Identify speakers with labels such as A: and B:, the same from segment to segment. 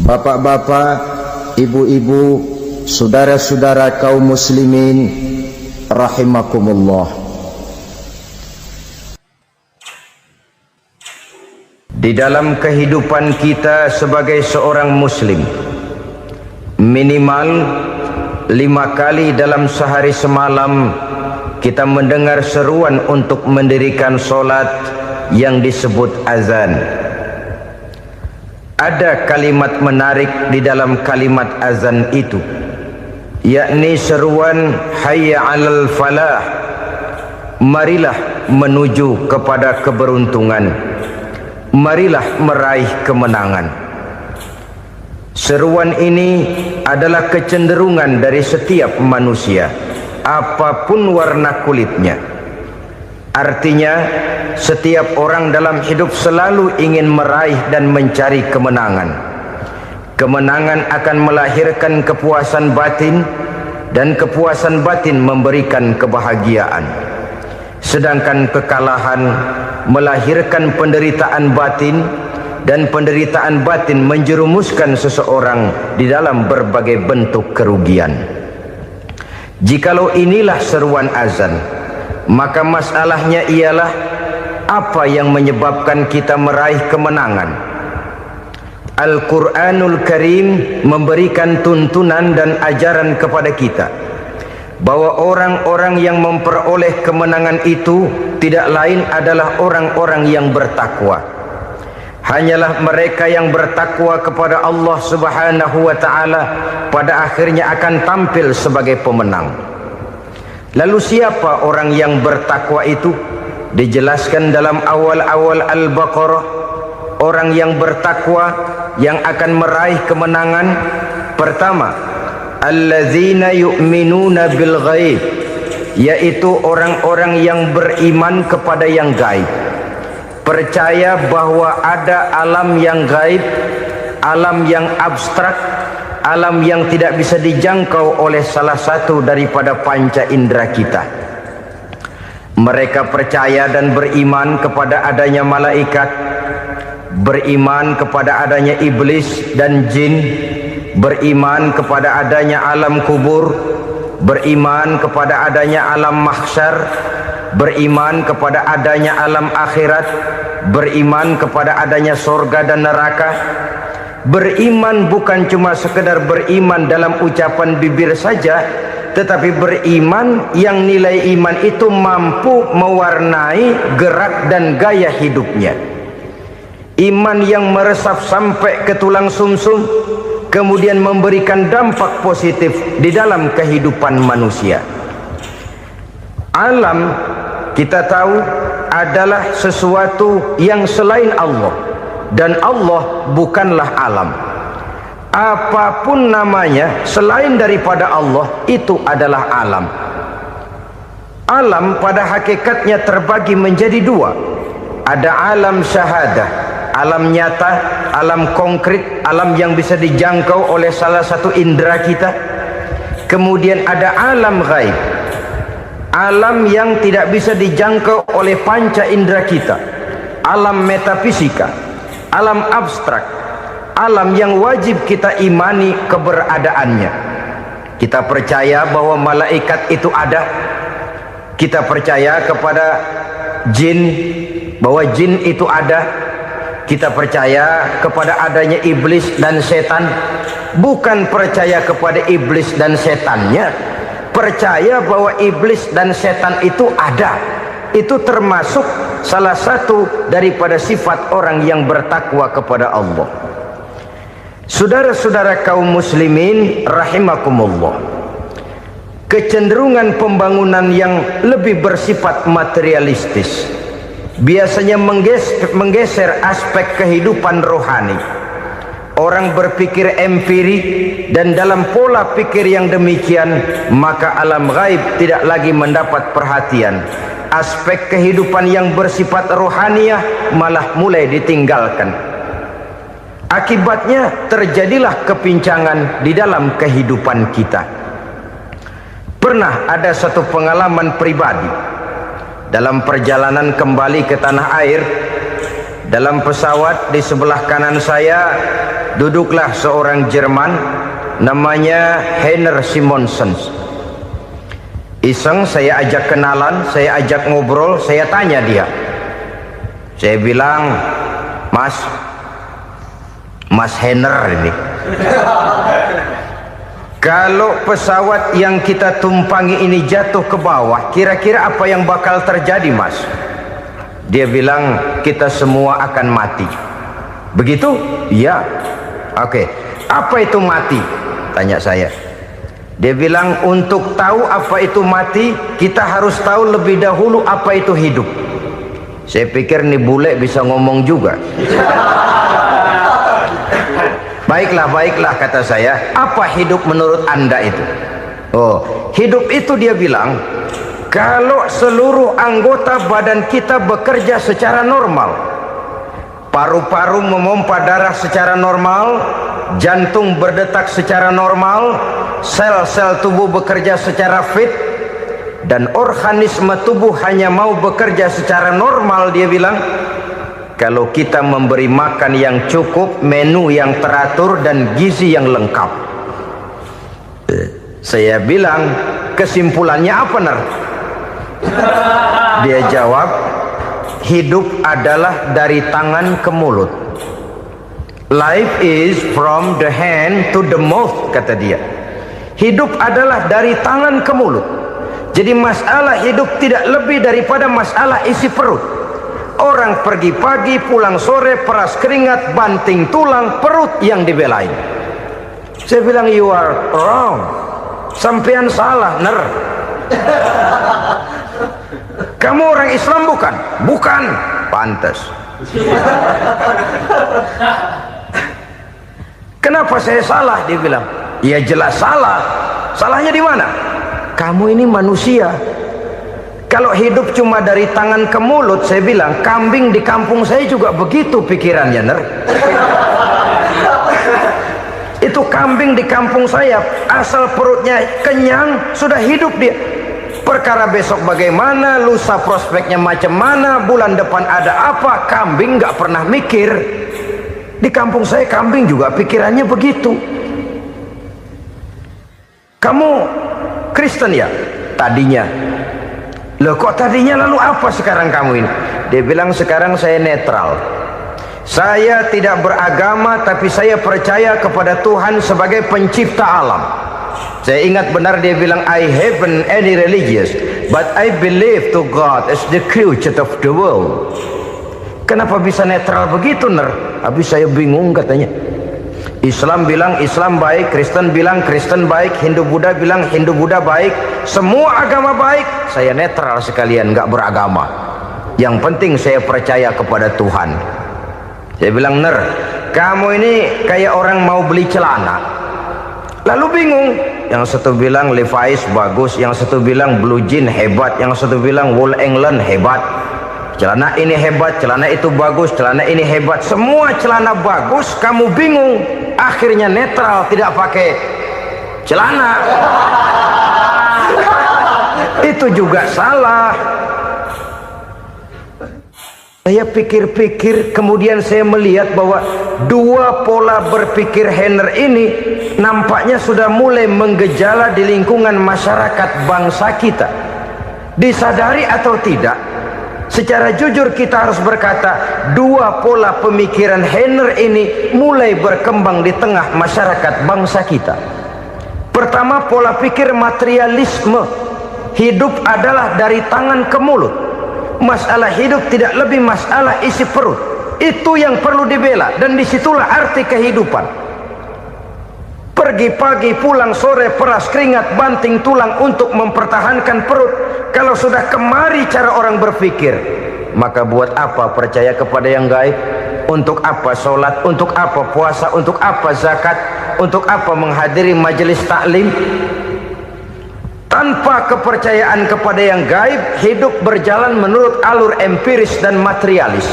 A: Bapak-bapak, ibu-ibu, saudara-saudara kaum muslimin rahimakumullah. Di dalam kehidupan kita sebagai seorang muslim, minimal 5 kali dalam sehari semalam kita mendengar seruan untuk mendirikan solat yang disebut azan. Ada kalimat menarik di dalam kalimat azan itu, yakni seruan hayya 'alal falah, marilah menuju kepada keberuntungan, marilah meraih kemenangan. Seruan ini adalah kecenderungan dari setiap manusia, apapun warna kulitnya. Artinya, setiap orang dalam hidup selalu ingin meraih dan mencari kemenangan. Kemenangan akan melahirkan kepuasan batin, dan kepuasan batin memberikan kebahagiaan. Sedangkan kekalahan melahirkan penderitaan batin, dan penderitaan batin menjerumuskan seseorang di dalam berbagai bentuk kerugian. Jikalau inilah seruan azan, maka masalahnya ialah apa yang menyebabkan kita meraih kemenangan. Al-Quranul Karim memberikan tuntunan dan ajaran kepada kita bahwa orang-orang yang memperoleh kemenangan itu tidak lain adalah orang-orang yang bertakwa. Hanyalah mereka yang bertakwa kepada Allah Subhanahu wa ta'ala pada akhirnya akan tampil sebagai pemenang. Lalu siapa orang yang bertakwa itu? Dijelaskan dalam awal-awal Al-Baqarah, orang yang bertakwa yang akan meraih kemenangan. Pertama, allazina yu'minuna bil ghaib, yaitu orang-orang yang beriman kepada yang gaib, percaya bahwa ada alam yang gaib, alam yang abstrak, alam yang tidak bisa dijangkau oleh salah satu daripada panca indera kita. Mereka percaya dan beriman kepada adanya malaikat, beriman kepada adanya iblis dan jin, beriman kepada adanya alam kubur, beriman kepada adanya alam mahsyar, beriman kepada adanya alam akhirat, beriman kepada adanya surga dan neraka. Beriman bukan cuma sekedar beriman dalam ucapan bibir saja, tetapi beriman yang nilai iman itu mampu mewarnai gerak dan gaya hidupnya. Iman yang meresap sampai ke tulang sumsum, kemudian memberikan dampak positif di dalam kehidupan manusia. Alam, kita tahu, adalah sesuatu yang selain Allah, dan Allah bukanlah alam. Apapun namanya selain daripada Allah, itu adalah alam. Alam pada hakikatnya terbagi menjadi dua. Ada alam syahadah, alam nyata, alam konkret, alam yang bisa dijangkau oleh salah satu indera kita. Kemudian ada alam ghaib, alam yang tidak bisa dijangkau oleh panca indera kita, alam metafisika, alam abstrak, alam yang wajib kita imani keberadaannya. Kita percaya bahwa malaikat itu ada, kita percaya kepada jin, bahwa jin itu ada, kita percaya kepada adanya iblis dan setan. Bukan percaya kepada iblis dan setannya, percaya bahwa iblis dan setan itu ada. Itu termasuk salah satu daripada sifat orang yang bertakwa kepada Allah. Saudara-saudara kaum muslimin rahimakumullah, kecenderungan pembangunan yang lebih bersifat materialistis biasanya menggeser aspek kehidupan rohani. Orang berpikir empiri, dan dalam pola pikir yang demikian maka alam gaib tidak lagi mendapat perhatian. Aspek kehidupan yang bersifat rohaniah malah mulai ditinggalkan. Akibatnya terjadilah kepincangan di dalam kehidupan kita. Pernah ada satu pengalaman pribadi dalam perjalanan kembali ke tanah air. Dalam pesawat di sebelah kanan saya duduklah seorang Jerman, namanya Heiner Simonsen. Iseng saya ajak kenalan, saya ajak ngobrol, saya tanya dia. Saya bilang, Mas Heiner ini, kalau pesawat yang kita tumpangi ini jatuh ke bawah, kira-kira apa yang bakal terjadi, Mas? Dia bilang, kita semua akan mati. Begitu? Iya. Oke. Apa itu mati? Tanya saya. Dia bilang, untuk tahu apa itu mati, kita harus tahu lebih dahulu apa itu hidup. Saya pikir nih bule bisa ngomong juga. Baiklah kata saya. Apa hidup menurut Anda itu? Oh, hidup itu dia bilang, kalau seluruh anggota badan kita bekerja secara normal, paru-paru memompa darah secara normal, jantung berdetak secara normal, sel-sel tubuh bekerja secara fit, dan organisme tubuh hanya mau bekerja secara normal, dia bilang, kalau kita memberi makan yang cukup, menu yang teratur, dan gizi yang lengkap. Saya bilang, kesimpulannya apa, Ner? Dia jawab, hidup adalah dari tangan ke mulut. Life is from the hand to the mouth, kata dia. Hidup adalah dari tangan ke mulut. Jadi masalah hidup tidak lebih daripada masalah isi perut. Orang pergi pagi, pulang sore, peras keringat, banting tulang, perut yang dibelain. Saya bilang, you are wrong. Sampean salah, Ner. Kamu orang Islam bukan? Bukan. Pantas. Kenapa saya salah? Dia bilang, ya jelas salah. Salahnya di mana? Kamu ini manusia. Kalau hidup cuma dari tangan ke mulut, saya bilang, kambing di kampung saya juga begitu pikirannya, Ner. Itu kambing di kampung saya, asal perutnya kenyang, sudah hidup dia. Perkara besok bagaimana, lusa prospeknya macam mana, bulan depan ada apa, kambing nggak pernah mikir. Di kampung saya kambing juga pikirannya begitu. Kamu Kristen ya? Tadinya. Loh kok tadinya, lalu apa sekarang kamu ini? Dia bilang, sekarang saya netral. Saya tidak beragama, tapi saya percaya kepada Tuhan sebagai pencipta alam. Saya ingat benar dia bilang, I haven't any religious, but I believe to God as the creator of the world. Kenapa bisa netral begitu, Ner? Habis saya bingung katanya. Islam bilang Islam baik, Kristen bilang Kristen baik, Hindu Buddha bilang Hindu Buddha baik, semua agama baik. Saya netral sekalian, nggak beragama. Yang penting saya percaya kepada Tuhan. Saya bilang, Ner, kamu ini kayak orang mau beli celana. Lalu bingung, yang satu bilang Levi's bagus, yang satu bilang Blue Jean hebat, yang satu bilang Wool England hebat. Celana ini hebat, celana itu bagus, celana ini hebat, semua celana bagus, kamu bingung. Akhirnya netral, tidak pakai celana. Itu juga salah. Saya pikir-pikir, kemudian saya melihat bahwa dua pola berpikir Heiner ini nampaknya sudah mulai menggejala di lingkungan masyarakat bangsa kita. Disadari atau tidak, secara jujur kita harus berkata, dua pola pemikiran Heiner ini mulai berkembang di tengah masyarakat bangsa kita. Pertama, pola pikir materialisme. Hidup adalah dari tangan ke mulut. Masalah hidup tidak lebih masalah isi perut. Itu yang perlu dibela, dan disitulah arti kehidupan. Pergi pagi, pulang sore, peras keringat, banting tulang untuk mempertahankan perut. Kalau sudah kemari cara orang berpikir, maka buat apa percaya kepada yang gaib? Untuk apa sholat? Untuk apa puasa? Untuk apa zakat? Untuk apa menghadiri majelis taklim? Tanpa kepercayaan kepada yang gaib, hidup berjalan menurut alur empiris dan materialis.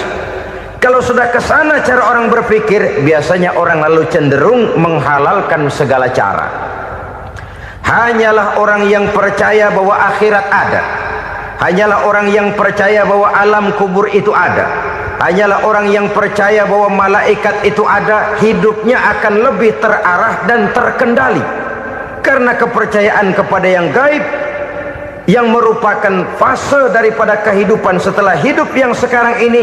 A: Kalau sudah ke sana cara orang berpikir, biasanya orang lalu cenderung menghalalkan segala cara. Hanyalah orang yang percaya bahwa akhirat ada, hanyalah orang yang percaya bahwa alam kubur itu ada, hanyalah orang yang percaya bahwa malaikat itu ada, hidupnya akan lebih terarah dan terkendali. Karena kepercayaan kepada yang gaib, yang merupakan fase daripada kehidupan setelah hidup yang sekarang ini,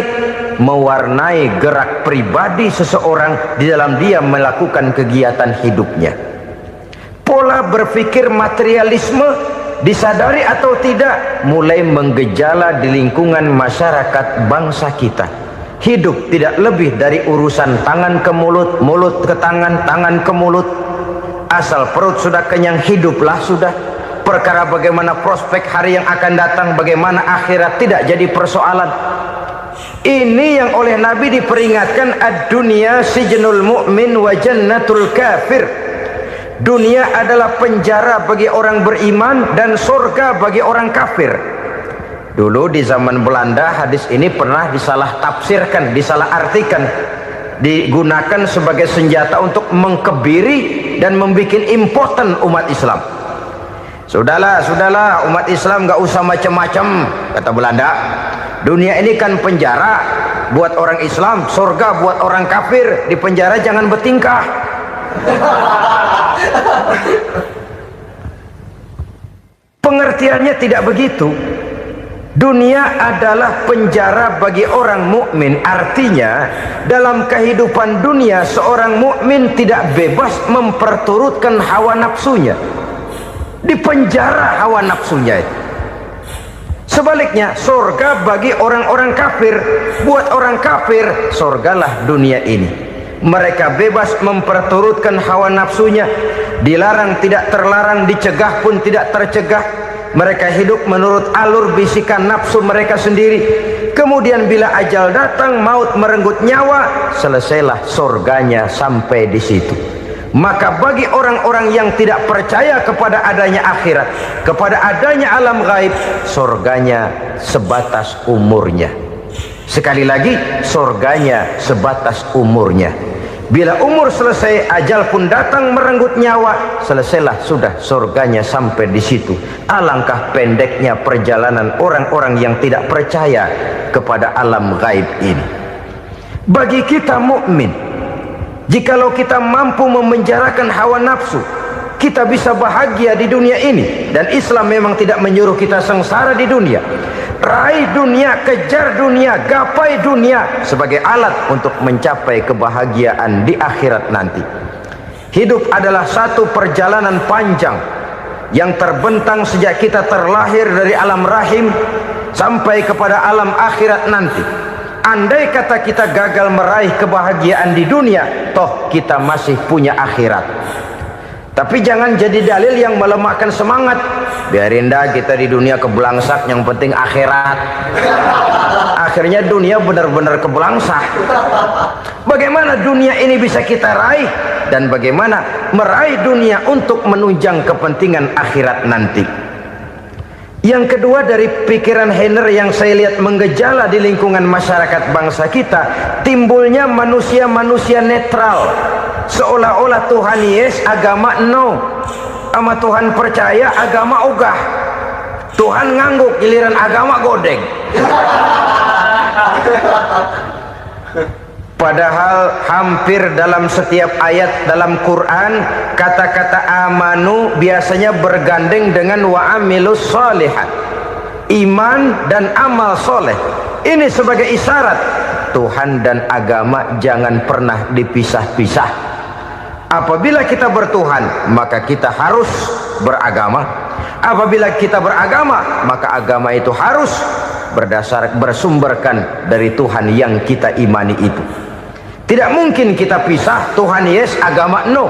A: mewarnai gerak pribadi seseorang di dalam dia melakukan kegiatan hidupnya. Pola berpikir materialisme, disadari atau tidak, mulai menggejala di lingkungan masyarakat bangsa kita. Hidup tidak lebih dari urusan tangan ke mulut, mulut ke tangan, tangan ke mulut. Asal perut sudah kenyang, hiduplah sudah. Perkara bagaimana prospek hari yang akan datang, bagaimana akhirat, tidak jadi persoalan. Ini yang oleh Nabi diperingatkan, ad-dunya sijnul mu'min wa jannatul kafir. Dunia adalah penjara bagi orang beriman dan surga bagi orang kafir. Dulu di zaman Belanda hadis ini pernah disalah tafsirkan, disalah artikan, digunakan sebagai senjata untuk mengkebiri dan membuat impoten umat Islam. Sudahlah umat Islam gak usah macam-macam, kata Belanda. Dunia ini kan penjara buat orang Islam, surga buat orang kafir. Di penjara jangan bertingkah. Pengertiannya tidak begitu. Dunia adalah penjara bagi orang mukmin. Artinya dalam kehidupan dunia seorang mukmin tidak bebas memperturutkan hawa nafsunya. Dipenjara hawa nafsunya. Sebaliknya surga bagi orang-orang kafir. Buat orang kafir surgalah dunia ini. Mereka bebas memperturutkan hawa nafsunya, dilarang tidak terlarang, dicegah pun tidak tercegah. Mereka hidup menurut alur bisikan nafsu mereka sendiri. Kemudian bila ajal datang, maut merenggut nyawa, selesailah surganya sampai di situ. Maka bagi orang-orang yang tidak percaya kepada adanya akhirat, kepada adanya alam gaib, surganya sebatas umurnya. Sekali lagi, surganya sebatas umurnya. Bila umur selesai, ajal pun datang merenggut nyawa, selesailah sudah surganya sampai di situ. Alangkah pendeknya perjalanan orang-orang yang tidak percaya kepada alam gaib ini. Bagi kita mukmin, jikalau kita mampu memenjarakan hawa nafsu, kita bisa bahagia di dunia ini. Dan Islam memang tidak menyuruh kita sengsara di dunia. Raih dunia, kejar dunia, gapai dunia sebagai alat untuk mencapai kebahagiaan di akhirat nanti. Hidup adalah satu perjalanan panjang yang terbentang sejak kita terlahir dari alam rahim sampai kepada alam akhirat nanti. Andai kata kita gagal meraih kebahagiaan di dunia, toh kita masih punya akhirat. Tapi jangan jadi dalil yang melemahkan semangat. Biarin dah kita di dunia kebelangsak, yang penting akhirat. Akhirnya dunia benar-benar kebelangsak. Bagaimana dunia ini bisa kita raih, dan bagaimana meraih dunia untuk menunjang kepentingan akhirat nanti. Yang kedua, dari pikiran Heiner yang saya lihat menggejala di lingkungan masyarakat bangsa kita, timbulnya manusia-manusia netral. Seolah-olah Tuhan yes, agama no. Sama Tuhan percaya, agama ogah. Tuhan ngangguk, giliran agama godeng. Padahal hampir dalam setiap ayat dalam Quran, kata-kata amanu biasanya bergandeng dengan wa amilus sholihat. Iman dan amal soleh. Ini sebagai isyarat Tuhan dan agama jangan pernah dipisah-pisah. Apabila kita bertuhan, maka kita harus beragama. Apabila kita beragama, maka agama itu harus bersumberkan dari Tuhan yang kita imani itu. Tidak mungkin kita pisah, Tuhan yes, agama no.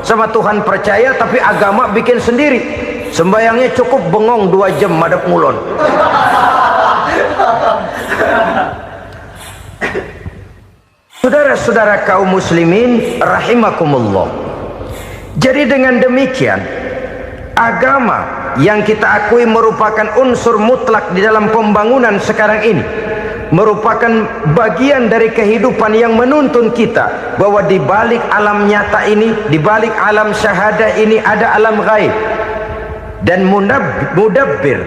A: Sama Tuhan percaya tapi agama bikin sendiri. Sembayangnya cukup bengong 2 jam madep ngulon. Saudara-saudara kaum muslimin rahimakumullah. Jadi dengan demikian, agama yang kita akui merupakan unsur mutlak di dalam pembangunan sekarang ini, merupakan bagian dari kehidupan yang menuntun kita bahwa di balik alam nyata ini, di balik alam syahadah ini ada alam gaib. Dan mudabbir,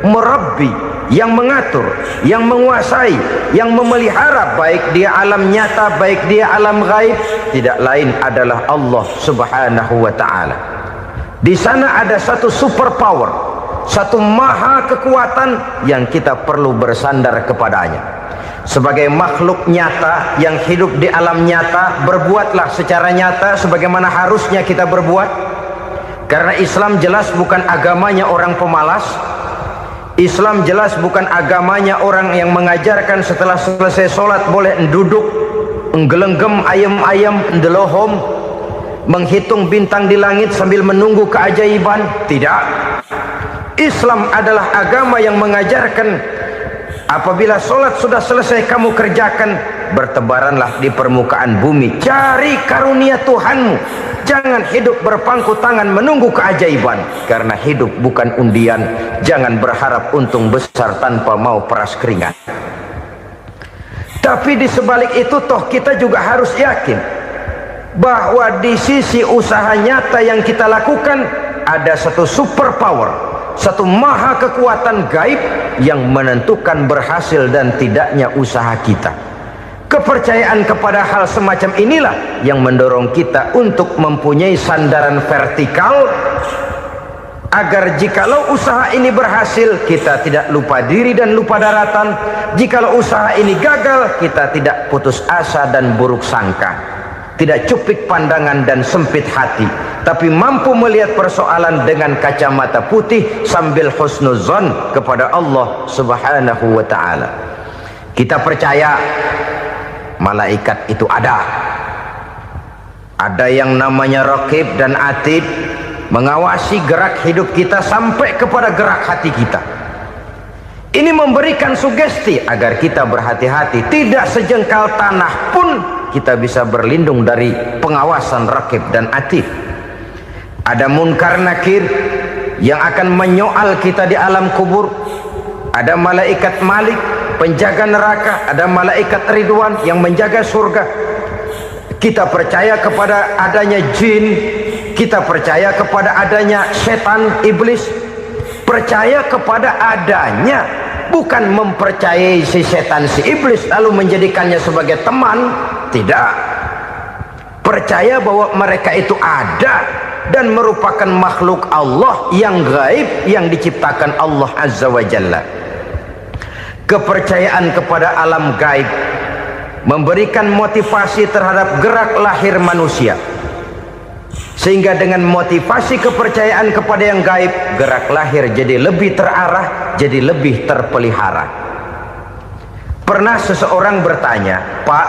A: murabbi, yang mengatur, yang menguasai, yang memelihara, baik dia alam nyata, baik dia alam gaib, tidak lain adalah Allah Subhanahu wa ta'ala. Di sana ada satu super power, satu maha kekuatan yang kita perlu bersandar kepadanya. Sebagai makhluk nyata yang hidup di alam nyata, berbuatlah secara nyata sebagaimana harusnya kita berbuat. Karena Islam jelas bukan agamanya orang pemalas. Islam jelas bukan agamanya orang yang mengajarkan setelah selesai sholat boleh duduk, nggelenggem ayam-ayam, ndelohom, menghitung bintang di langit sambil menunggu keajaiban. Tidak. Islam adalah agama yang mengajarkan apabila sholat sudah selesai kamu kerjakan, bertebaranlah di permukaan bumi, cari karunia Tuhanmu. Jangan hidup berpangku tangan menunggu keajaiban, karena hidup bukan undian. Jangan berharap untung besar tanpa mau peras keringat. Tapi di sebalik itu toh kita juga harus yakin bahwa di sisi usaha nyata yang kita lakukan ada satu super power, satu maha kekuatan gaib yang menentukan berhasil dan tidaknya usaha kita. Kepercayaan kepada hal semacam inilah yang mendorong kita untuk mempunyai sandaran vertikal, agar jikalau usaha ini berhasil, kita tidak lupa diri dan lupa daratan. Jikalau usaha ini gagal, kita tidak putus asa dan buruk sangka, tidak cupik pandangan dan sempit hati, tapi mampu melihat persoalan dengan kacamata putih sambil husnuzon kepada Allah Subhanahu wa ta'ala. Kita percaya malaikat itu ada yang namanya raqib dan atid, mengawasi gerak hidup kita sampai kepada gerak hati kita. Ini memberikan sugesti agar kita berhati-hati, tidak sejengkal tanah pun kita bisa berlindung dari pengawasan raqib dan atid. Ada munkar nakir yang akan menyoal kita di alam kubur. Ada malaikat Malik, penjaga neraka. Ada malaikat Ridwan yang menjaga surga. Kita percaya kepada adanya jin, kita percaya kepada adanya setan, iblis. Percaya kepada adanya, bukan mempercayai si setan, si iblis lalu menjadikannya sebagai teman. Tidak. Percaya bahwa mereka itu ada dan merupakan makhluk Allah yang gaib, yang diciptakan Allah Azza wa Jalla. Kepercayaan kepada alam gaib memberikan motivasi terhadap gerak lahir manusia, sehingga dengan motivasi kepercayaan kepada yang gaib, gerak lahir jadi lebih terarah, jadi lebih terpelihara. Pernah seseorang bertanya, "Pak,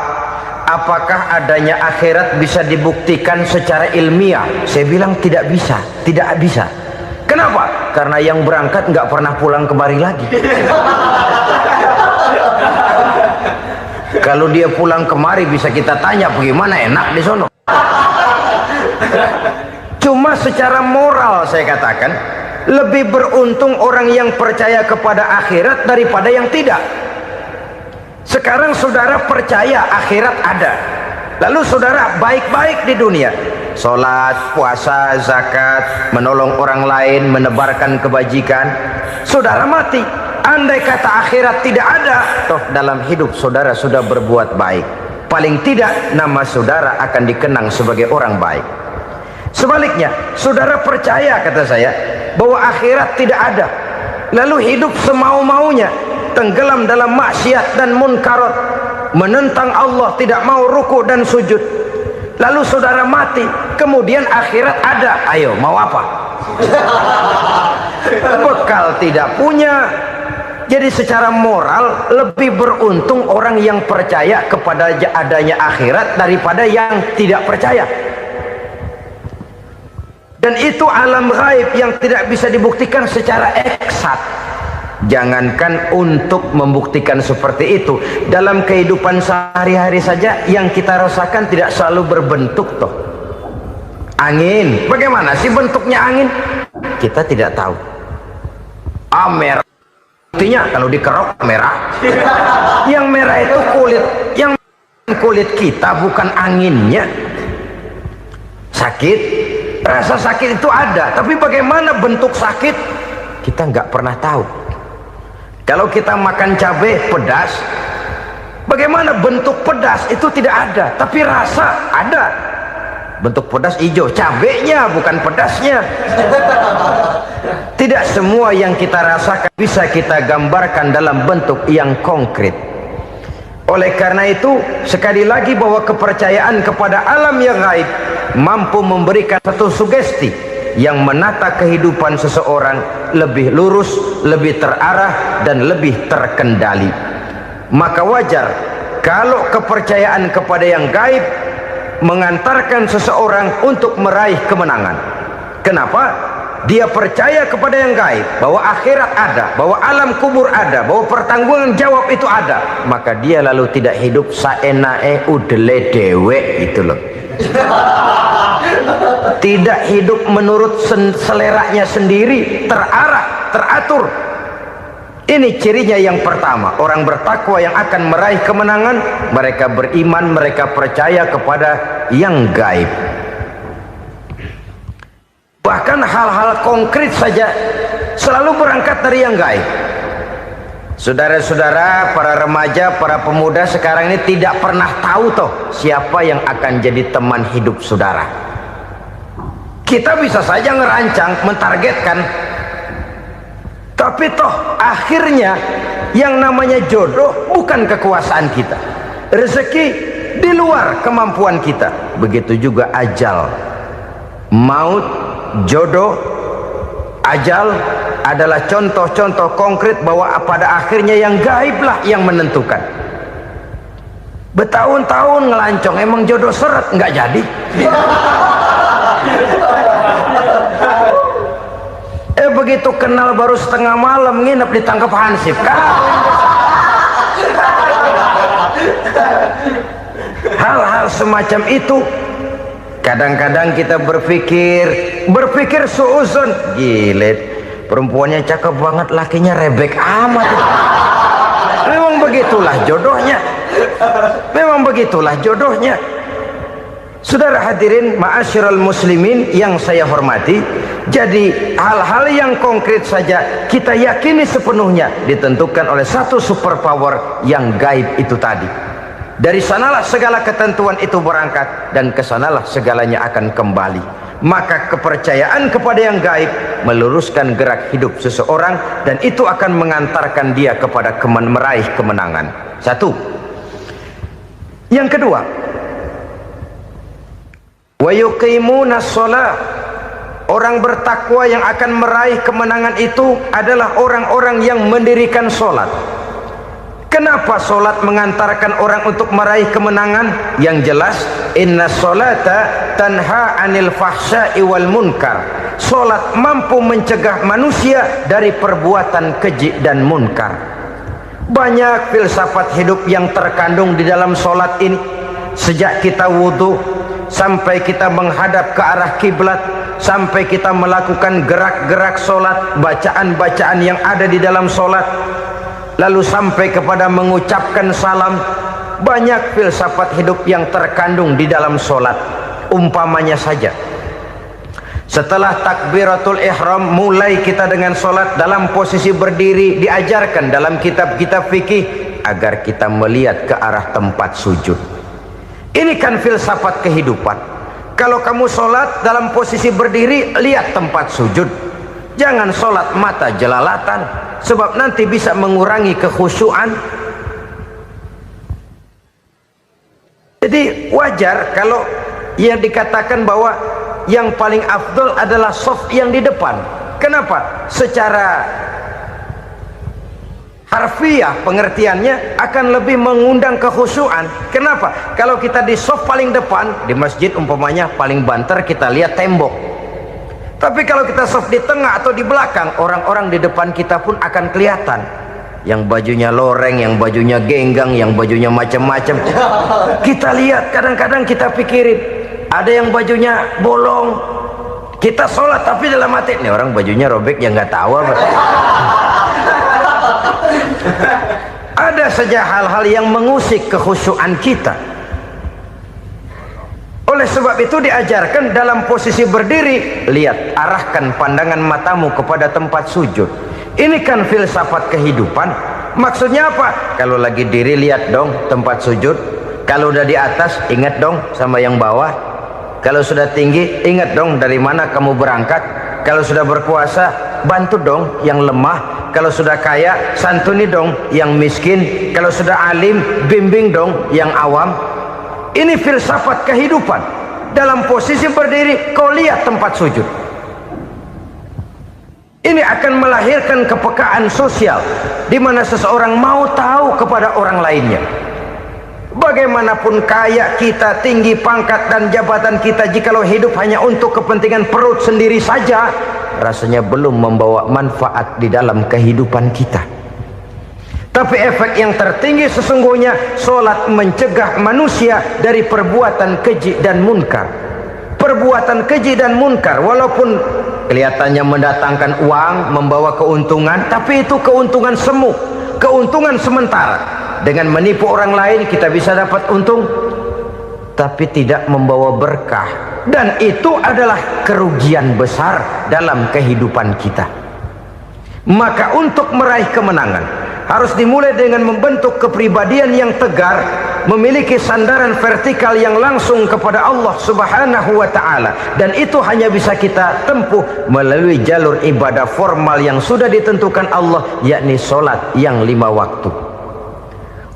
A: apakah adanya akhirat bisa dibuktikan secara ilmiah?" Saya bilang tidak bisa, tidak bisa. Kenapa? Karena yang berangkat nggak pernah pulang kemari lagi. Kalau dia pulang kemari bisa kita tanya bagaimana enak di sono. Cuma secara moral saya katakan, lebih beruntung orang yang percaya kepada akhirat daripada yang tidak. Sekarang saudara percaya akhirat ada, lalu saudara baik-baik di dunia, sholat, puasa, zakat, menolong orang lain, menebarkan kebajikan. Saudara mati, andai kata akhirat tidak ada, toh dalam hidup saudara sudah berbuat baik, paling tidak nama saudara akan dikenang sebagai orang baik. Sebaliknya, saudara percaya, kata saya, bahwa akhirat tidak ada, lalu hidup semau-maunya, tenggelam dalam maksiat dan munkarat, menentang Allah, tidak mau ruku dan sujud, lalu saudara mati, kemudian akhirat ada, ayo mau apa? Bekal tidak punya. Jadi secara moral lebih beruntung orang yang percaya kepada adanya akhirat daripada yang tidak percaya. Dan itu alam gaib yang tidak bisa dibuktikan secara eksat. Jangankan untuk membuktikan seperti itu, dalam kehidupan sehari-hari saja yang kita rasakan tidak selalu berbentuk toh. Angin, bagaimana sih bentuknya angin? Kita tidak tahu. Merah, artinya kalau dikerok merah. Yang merah itu kulit, yang kulit kita bukan anginnya. Sakit, rasa sakit itu ada, tapi bagaimana bentuk sakit kita nggak pernah tahu. Kalau kita makan cabai pedas, bagaimana bentuk pedas itu tidak ada, tapi rasa ada. Bentuk pedas hijau, cabenya bukan pedasnya. Tidak semua yang kita rasakan bisa kita gambarkan dalam bentuk yang konkret. Oleh karena itu, sekali lagi bahwa kepercayaan kepada alam yang gaib mampu memberikan satu sugesti yang menata kehidupan seseorang lebih lurus, lebih terarah, dan lebih terkendali. Maka wajar kalau kepercayaan kepada yang gaib mengantarkan seseorang untuk meraih kemenangan. Kenapa? Dia percaya kepada yang gaib, bahwa akhirat ada, bahwa alam kubur ada, bahwa pertanggungan jawab itu ada. Maka dia lalu tidak hidup saenae udele dewe, itu loh. Tidak hidup menurut seleranya sendiri, terarah, teratur. Ini cirinya yang pertama. Orang bertakwa yang akan meraih kemenangan, mereka beriman, mereka percaya kepada yang gaib. Bahkan hal-hal konkret saja selalu berangkat dari yang gaib. Saudara-saudara, para remaja, para pemuda sekarang ini tidak pernah tahu toh siapa yang akan jadi teman hidup saudara. Kita bisa saja ngerancang, mentargetkan, tapi toh akhirnya yang namanya jodoh bukan kekuasaan kita. Rezeki di luar kemampuan kita. Begitu juga ajal, maut, jodoh, ajal adalah contoh-contoh konkret bahwa pada akhirnya yang gaiblah yang menentukan. Bertahun-tahun ngelancong, emang jodoh seret nggak jadi. Begitu kenal baru setengah malam nginep ditangkap hansip kan. Hal-hal semacam itu kadang-kadang kita berpikir suuzon, gile, perempuannya cakep banget, lakinya rebek amat. Memang begitulah jodohnya. Memang begitulah jodohnya. Saudara hadirin ma'asyiral muslimin yang saya hormati, jadi hal-hal yang konkret saja kita yakini sepenuhnya ditentukan oleh satu superpower yang gaib itu tadi. Dari sanalah segala ketentuan itu berangkat dan kesanalah segalanya akan kembali. Maka kepercayaan kepada yang gaib meluruskan gerak hidup seseorang dan itu akan mengantarkan dia kepada meraih kemenangan. Satu. Yang kedua, wa yuqimuna shalah. Orang bertakwa yang akan meraih kemenangan itu adalah orang-orang yang mendirikan sholat. Kenapa sholat mengantarkan orang untuk meraih kemenangan? Yang jelas, inna sholata tanha anil fahsya'i wal munkar. Sholat mampu mencegah manusia dari perbuatan keji dan munkar. Banyak filsafat hidup yang terkandung di dalam sholat ini. Sejak kita wudhu sampai kita menghadap ke arah kiblat, sampai kita melakukan gerak-gerak sholat, bacaan-bacaan yang ada di dalam sholat, lalu sampai kepada mengucapkan salam. Banyak filsafat hidup yang terkandung di dalam sholat. Umpamanya saja, setelah takbiratul ihram mulai kita dengan sholat dalam posisi berdiri, diajarkan dalam kitab-kitab fikih agar kita melihat ke arah tempat sujud. Ini kan filsafat kehidupan. Kalau kamu sholat dalam posisi berdiri, lihat tempat sujud. Jangan sholat mata jelalatan, sebab nanti bisa mengurangi kekhusyuan. Jadi wajar kalau yang dikatakan bahwa yang paling afdol adalah shaf yang di depan. Kenapa? Secara harfiah pengertiannya akan lebih mengundang kekhusyuan. Kenapa? Kalau kita di shaf paling depan di masjid umpamanya paling banter kita lihat tembok. Tapi kalau kita shaf di tengah atau di belakang, orang-orang di depan kita pun akan kelihatan. Yang bajunya loreng, yang bajunya genggang, yang bajunya macam-macam. Kita lihat, kadang-kadang kita pikirin, ada yang bajunya bolong. Kita sholat tapi dalam hati, nih orang bajunya robek yang nggak tahu apa. Ada saja hal-hal yang mengusik kekhusyuan kita. Oleh sebab itu diajarkan dalam posisi berdiri, lihat, arahkan pandangan matamu kepada tempat sujud. Ini kan filsafat kehidupan. Maksudnya apa? Kalau lagi diri lihat dong tempat sujud. Kalau udah di atas ingat dong sama yang bawah. Kalau sudah tinggi ingat dong dari mana kamu berangkat. Kalau sudah berkuasa bantu dong yang lemah. Kalau sudah kaya santuni dong yang miskin. Kalau sudah alim bimbing dong yang awam. Ini filsafat kehidupan. Dalam posisi berdiri kau lihat tempat sujud. Ini akan melahirkan kepekaan sosial di mana seseorang mau tahu kepada orang lainnya. Bagaimanapun kaya kita, tinggi pangkat dan jabatan kita, jikalau hidup hanya untuk kepentingan perut sendiri saja, rasanya belum membawa manfaat di dalam kehidupan kita. Tapi efek yang tertinggi sesungguhnya, solat mencegah manusia dari perbuatan keji dan munkar. Perbuatan keji dan munkar walaupun kelihatannya mendatangkan uang, membawa keuntungan, tapi itu keuntungan semu, keuntungan sementara. Dengan menipu orang lain kita bisa dapat untung, tapi tidak membawa berkah, dan itu adalah kerugian besar dalam kehidupan kita. Maka untuk meraih kemenangan harus dimulai dengan membentuk kepribadian yang tegar, memiliki sandaran vertikal yang langsung kepada Allah Subhanahu wa ta'ala, dan itu hanya bisa kita tempuh melalui jalur ibadah formal yang sudah ditentukan Allah, yakni solat yang 5 waktu.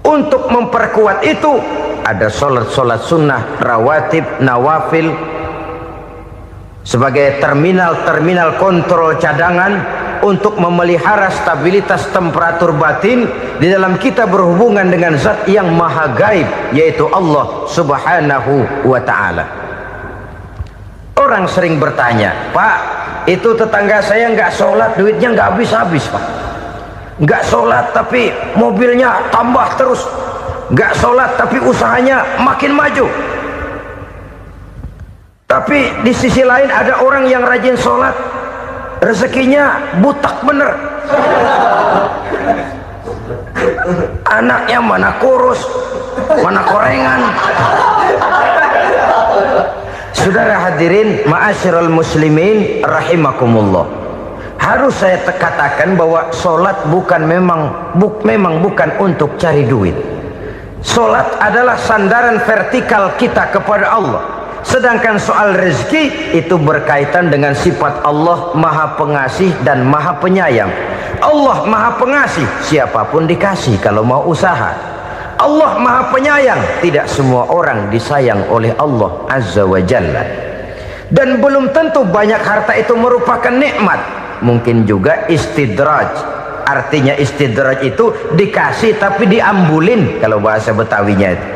A: Untuk memperkuat itu ada solat-solat sunnah, rawatib, nawafil sebagai terminal-terminal kontrol cadangan untuk memelihara stabilitas temperatur batin di dalam kita berhubungan dengan zat yang maha gaib, yaitu Allah Subhanahu wa ta'ala. Orang sering bertanya, Pak, itu tetangga saya nggak sholat, duitnya nggak habis-habis, Pak. Nggak sholat tapi mobilnya tambah terus. Nggak sholat tapi usahanya makin maju. Tapi di sisi lain ada orang yang rajin sholat, rezekinya butak bener. Anaknya mana kurus, mana korengan. Saudara hadirin ma'asyiral muslimin rahimakumullah, harus saya katakan bahwa solat memang bukan untuk cari duit. Solat adalah sandaran vertikal kita kepada Allah. Sedangkan soal rezeki itu berkaitan dengan sifat Allah maha pengasih dan maha penyayang. Allah maha pengasih, siapapun dikasih kalau mau usaha. Allah maha penyayang, tidak semua orang disayang oleh Allah Azza wa Jalla. Dan belum tentu banyak harta itu merupakan nikmat. Mungkin juga istidraj. Artinya istidraj itu dikasih tapi diambulin, kalau bahasa Betawinya itu.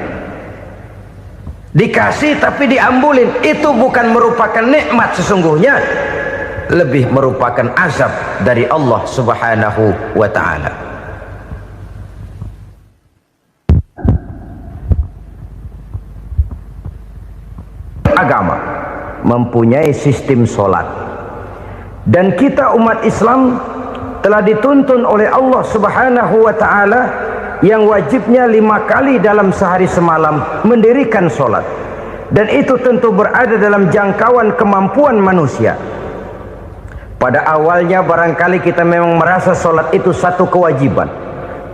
A: Dikasih tapi diambulin, itu bukan merupakan nikmat sesungguhnya, lebih merupakan azab dari Allah Subhanahu wa ta'ala. Agama mempunyai sistem solat, dan kita umat Islam telah dituntun oleh Allah Subhanahu wa ta'ala yang wajibnya 5 kali dalam sehari semalam mendirikan solat, dan itu tentu berada dalam jangkauan kemampuan manusia. Pada awalnya barangkali kita memang merasa solat itu satu kewajiban,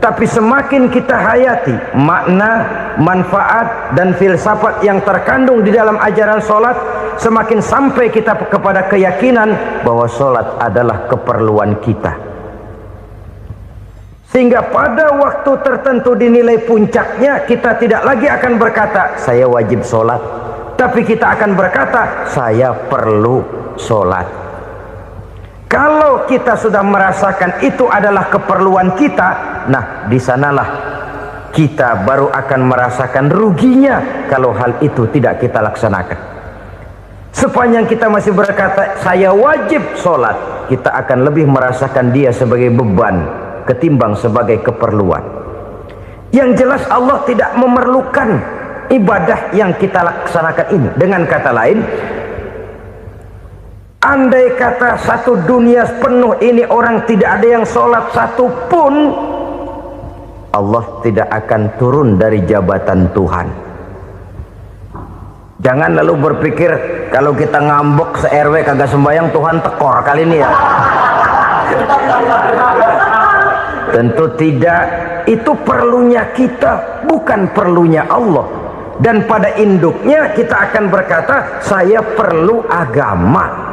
A: tapi semakin kita hayati makna, manfaat dan filsafat yang terkandung di dalam ajaran solat, semakin sampai kita kepada keyakinan bahwa solat adalah keperluan kita. Sehingga pada waktu tertentu dinilai puncaknya, kita tidak lagi akan berkata saya wajib sholat, tapi kita akan berkata saya perlu sholat. Kalau kita sudah merasakan itu adalah keperluan kita, nah di sanalah kita baru akan merasakan ruginya kalau hal itu tidak kita laksanakan. Sepanjang kita masih berkata saya wajib sholat, kita akan lebih merasakan dia sebagai beban ketimbang sebagai keperluan. Yang jelas Allah tidak memerlukan ibadah yang kita laksanakan ini. Dengan kata lain, andai kata satu dunia penuh ini orang tidak ada yang sholat satu pun, Allah tidak akan turun dari jabatan Tuhan. Jangan lalu berpikir kalau kita ngambek se-RW kagak sembahyang Tuhan tekor kali ini ya. Tentu tidak. Itu perlunya kita, bukan perlunya Allah. Dan pada induknya kita akan berkata, saya perlu agama.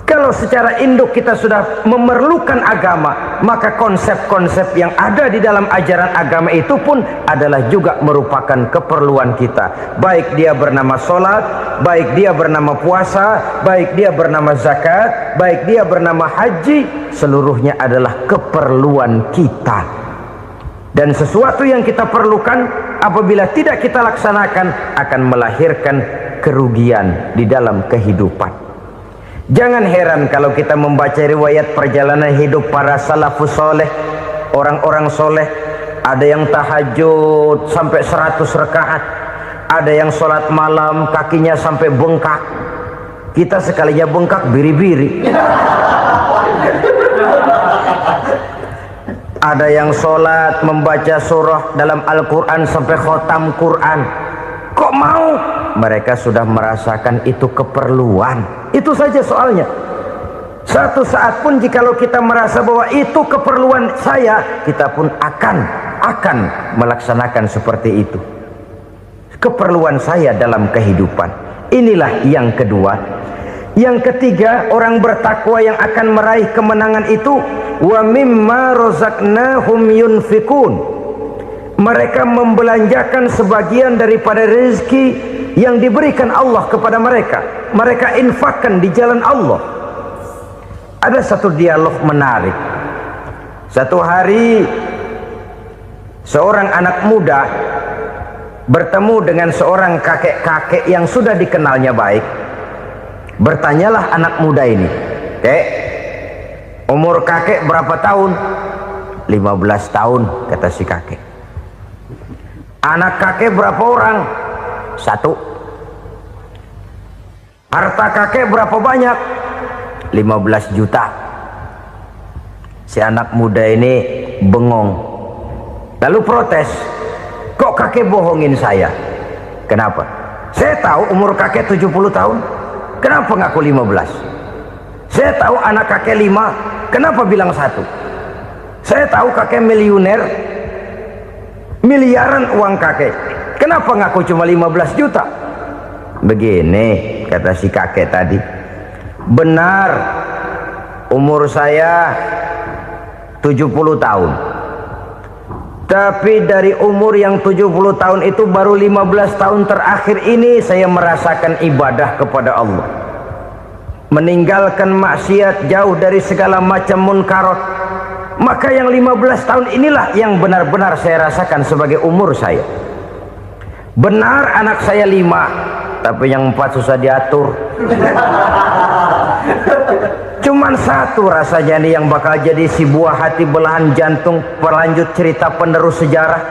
A: Kalau secara induk kita sudah memerlukan agama, maka konsep-konsep yang ada di dalam ajaran agama itu pun adalah juga merupakan keperluan kita. Baik dia bernama sholat, baik dia bernama puasa, baik dia bernama zakat, baik dia bernama haji, seluruhnya adalah keperluan kita. Dan sesuatu yang kita perlukan apabila tidak kita laksanakan akan melahirkan kerugian di dalam kehidupan. Jangan heran kalau kita membaca riwayat perjalanan hidup para salafus soleh, orang-orang soleh. Ada yang tahajud sampai 100 rakaat, ada yang sholat malam kakinya sampai bengkak. Kita sekalinya bengkak biri-biri. Ada yang sholat membaca surah dalam Al-Quran sampai khotam Quran. Kok mau? Mereka sudah merasakan itu keperluan. Itu saja soalnya. Satu saat pun jikalau kita merasa bahwa itu keperluan saya, kita pun akan melaksanakan seperti itu. Keperluan saya dalam kehidupan. Inilah yang kedua. Yang ketiga, orang bertakwa yang akan meraih kemenangan itu, wa mimma razaqnahum yunfikun. Mereka membelanjakan sebagian daripada rezeki yang diberikan Allah kepada mereka. Mereka infakkan di jalan Allah. Ada satu dialog menarik. Satu hari seorang anak muda bertemu dengan seorang kakek-kakek yang sudah dikenalnya baik. Bertanyalah anak muda ini, "Kek, umur kakek berapa tahun?" 15 tahun, kata si kakek. "Anak kakek berapa orang?" 1. "Harta kakek berapa banyak?" 15 juta. Si anak muda ini bengong, lalu protes, "Kok kakek bohongin saya?" "Kenapa?" "Saya tahu umur kakek 70 tahun. Kenapa ngaku 15? Saya tahu anak kakek 5. Kenapa bilang 1? Saya tahu kakek miliuner, miliaran uang kakek. Kenapa ngaku cuma 15 juta? Begini, kata si kakek tadi. Benar, umur saya 70 tahun. Tapi dari umur yang 70 tahun itu baru 15 tahun terakhir ini saya merasakan ibadah kepada Allah. Meninggalkan maksiat, jauh dari segala macam munkarat. Maka yang 15 tahun inilah yang benar-benar saya rasakan sebagai umur saya. Benar anak saya 5, tapi yang 4 susah diatur. Cuman 1 rasanya nih yang bakal jadi si buah hati belahan jantung berlanjut cerita penerus sejarah.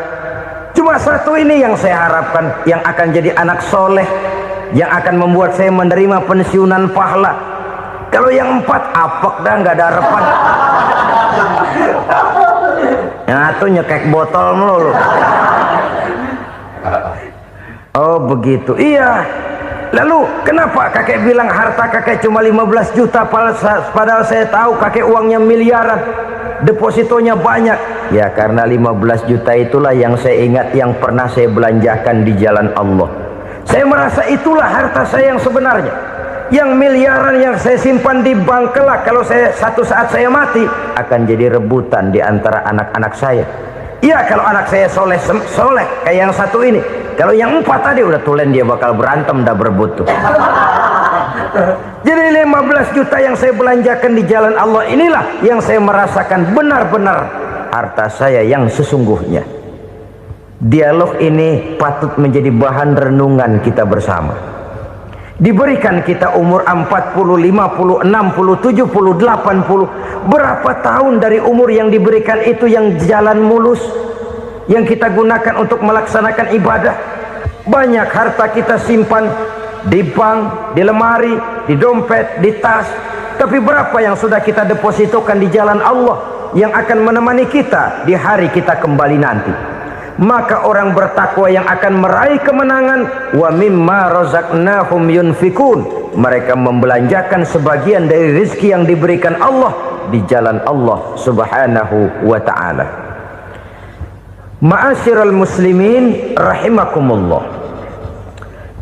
A: Cuma 1 ini yang saya harapkan, yang akan jadi anak soleh, yang akan membuat saya menerima pensiunan pahala. Kalau yang 4 apek dah, nggak ada harapan. Yang 1 nyekek botol melulu. Oh begitu, iya. Lalu kenapa kakek bilang harta kakek cuma 15 juta padahal saya tahu kakek uangnya miliaran, depositonya banyak? Ya karena 15 juta itulah yang saya ingat yang pernah saya belanjakan di jalan Allah. Saya merasa itulah harta saya yang sebenarnya. Yang miliaran yang saya simpan di bank kelak kalau satu saat saya mati akan jadi rebutan di antara anak-anak saya. Iya kalau anak saya soleh kayak yang 1 ini. Kalau yang 4 tadi udah tulen dia bakal berantem dah berebut tuh. Jadi 15 juta yang saya belanjakan di jalan Allah inilah yang saya merasakan benar-benar harta saya yang sesungguhnya. Dialog ini patut menjadi bahan renungan kita bersama. Diberikan kita umur 40, 50, 60, 70, 80. Berapa tahun dari umur yang diberikan itu yang jalan mulus, yang kita gunakan untuk melaksanakan ibadah? Banyak harta kita simpan di bank, di lemari, di dompet, di tas. Tapi berapa yang sudah kita depositokan di jalan Allah yang akan menemani kita di hari kita kembali nanti? Maka orang bertakwa yang akan meraih kemenangan, wa mimma razaqnahum yunfikun. Mereka membelanjakan sebagian dari rezeki yang diberikan Allah di jalan Allah subhanahu wa ta'ala. Ma'asyiral muslimin rahimakumullah,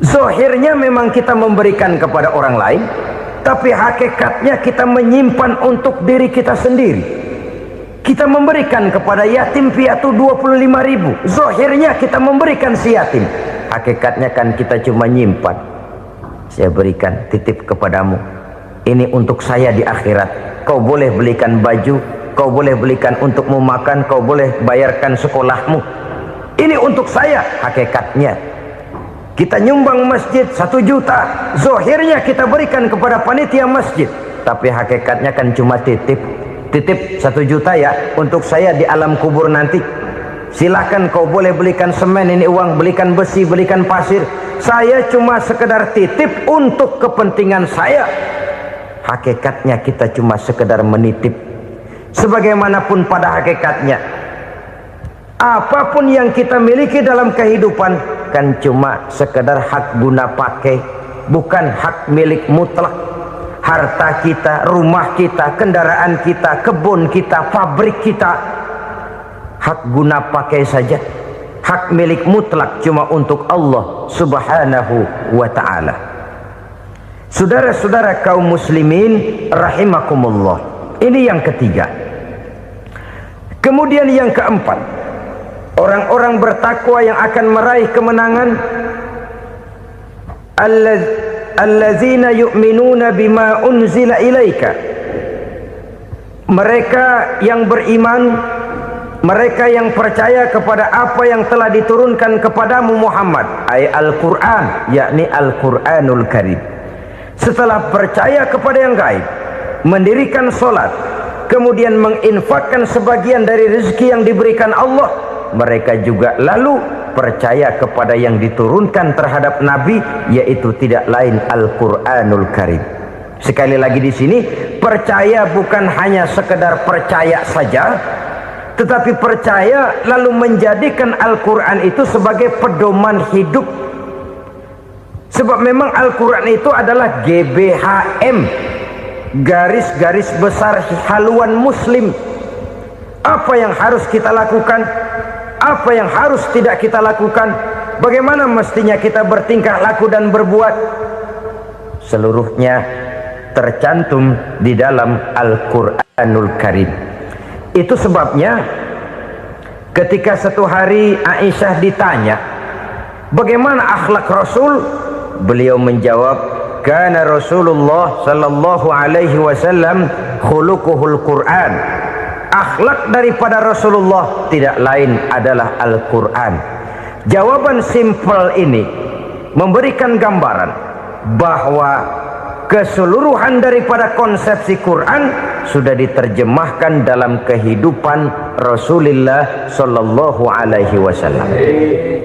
A: zahirnya memang kita memberikan kepada orang lain, tapi hakikatnya kita menyimpan untuk diri kita sendiri. Kita memberikan kepada yatim piatu 25.000, zahirnya kita memberikan si yatim, hakikatnya kan kita cuma nyimpan. Saya berikan, titip kepadamu, ini untuk saya di akhirat. Kau boleh belikan baju, kau boleh belikan untukmu makan, kau boleh bayarkan sekolahmu, ini untuk saya. Hakikatnya kita nyumbang masjid 1 juta, zahirnya kita berikan kepada panitia masjid, tapi hakikatnya kan cuma titip 1 juta ya, untuk saya di alam kubur nanti. Silahkan kau boleh belikan semen, ini uang, belikan besi, belikan pasir, saya cuma sekedar titip untuk kepentingan saya. Hakikatnya kita cuma sekedar menitip. Sebagaimanapun pada hakikatnya, apapun yang kita miliki dalam kehidupan kan cuma sekedar hak guna pakai, bukan hak milik mutlak. Harta kita, rumah kita, kendaraan kita, kebun kita, pabrik kita, hak guna pakai saja. Hak milik mutlak cuma untuk Allah subhanahu wa ta'ala. Saudara-saudara kaum muslimin rahimakumullah, ini yang ketiga. Kemudian yang keempat, orang-orang bertakwa yang akan meraih kemenangan, allazina yu'minuna bima unzila ilaika, mereka yang beriman, mereka yang percaya kepada apa yang telah diturunkan kepadamu Muhammad, ay Al-Quran, yakni Al-Quranul Karim. Setelah percaya kepada yang gaib, mendirikan solat, kemudian menginfakkan sebagian dari rezeki yang diberikan Allah, mereka juga lalu percaya kepada yang diturunkan terhadap Nabi, yaitu tidak lain Al-Quranul Karim. Sekali lagi di sini, percaya bukan hanya sekedar percaya saja, tetapi percaya lalu menjadikan Al-Quran itu sebagai pedoman hidup. Sebab memang Al-Quran itu adalah GBHM, garis-garis besar haluan muslim. Apa yang harus kita lakukan, apa yang harus tidak kita lakukan, bagaimana mestinya kita bertingkah laku dan berbuat, seluruhnya tercantum di dalam Al-Quranul Karim. Itu sebabnya ketika satu hari Aisyah ditanya bagaimana akhlak Rasul, beliau menjawab, kana Rasulullah sallallahu alaihi wasallam khuluquhul Quran. Akhlak daripada Rasulullah tidak lain adalah Al-Quran. Jawaban simpel ini memberikan gambaran bahwa keseluruhan daripada konsepsi Quran sudah diterjemahkan dalam kehidupan Rasulullah sallallahu alaihi wasallam.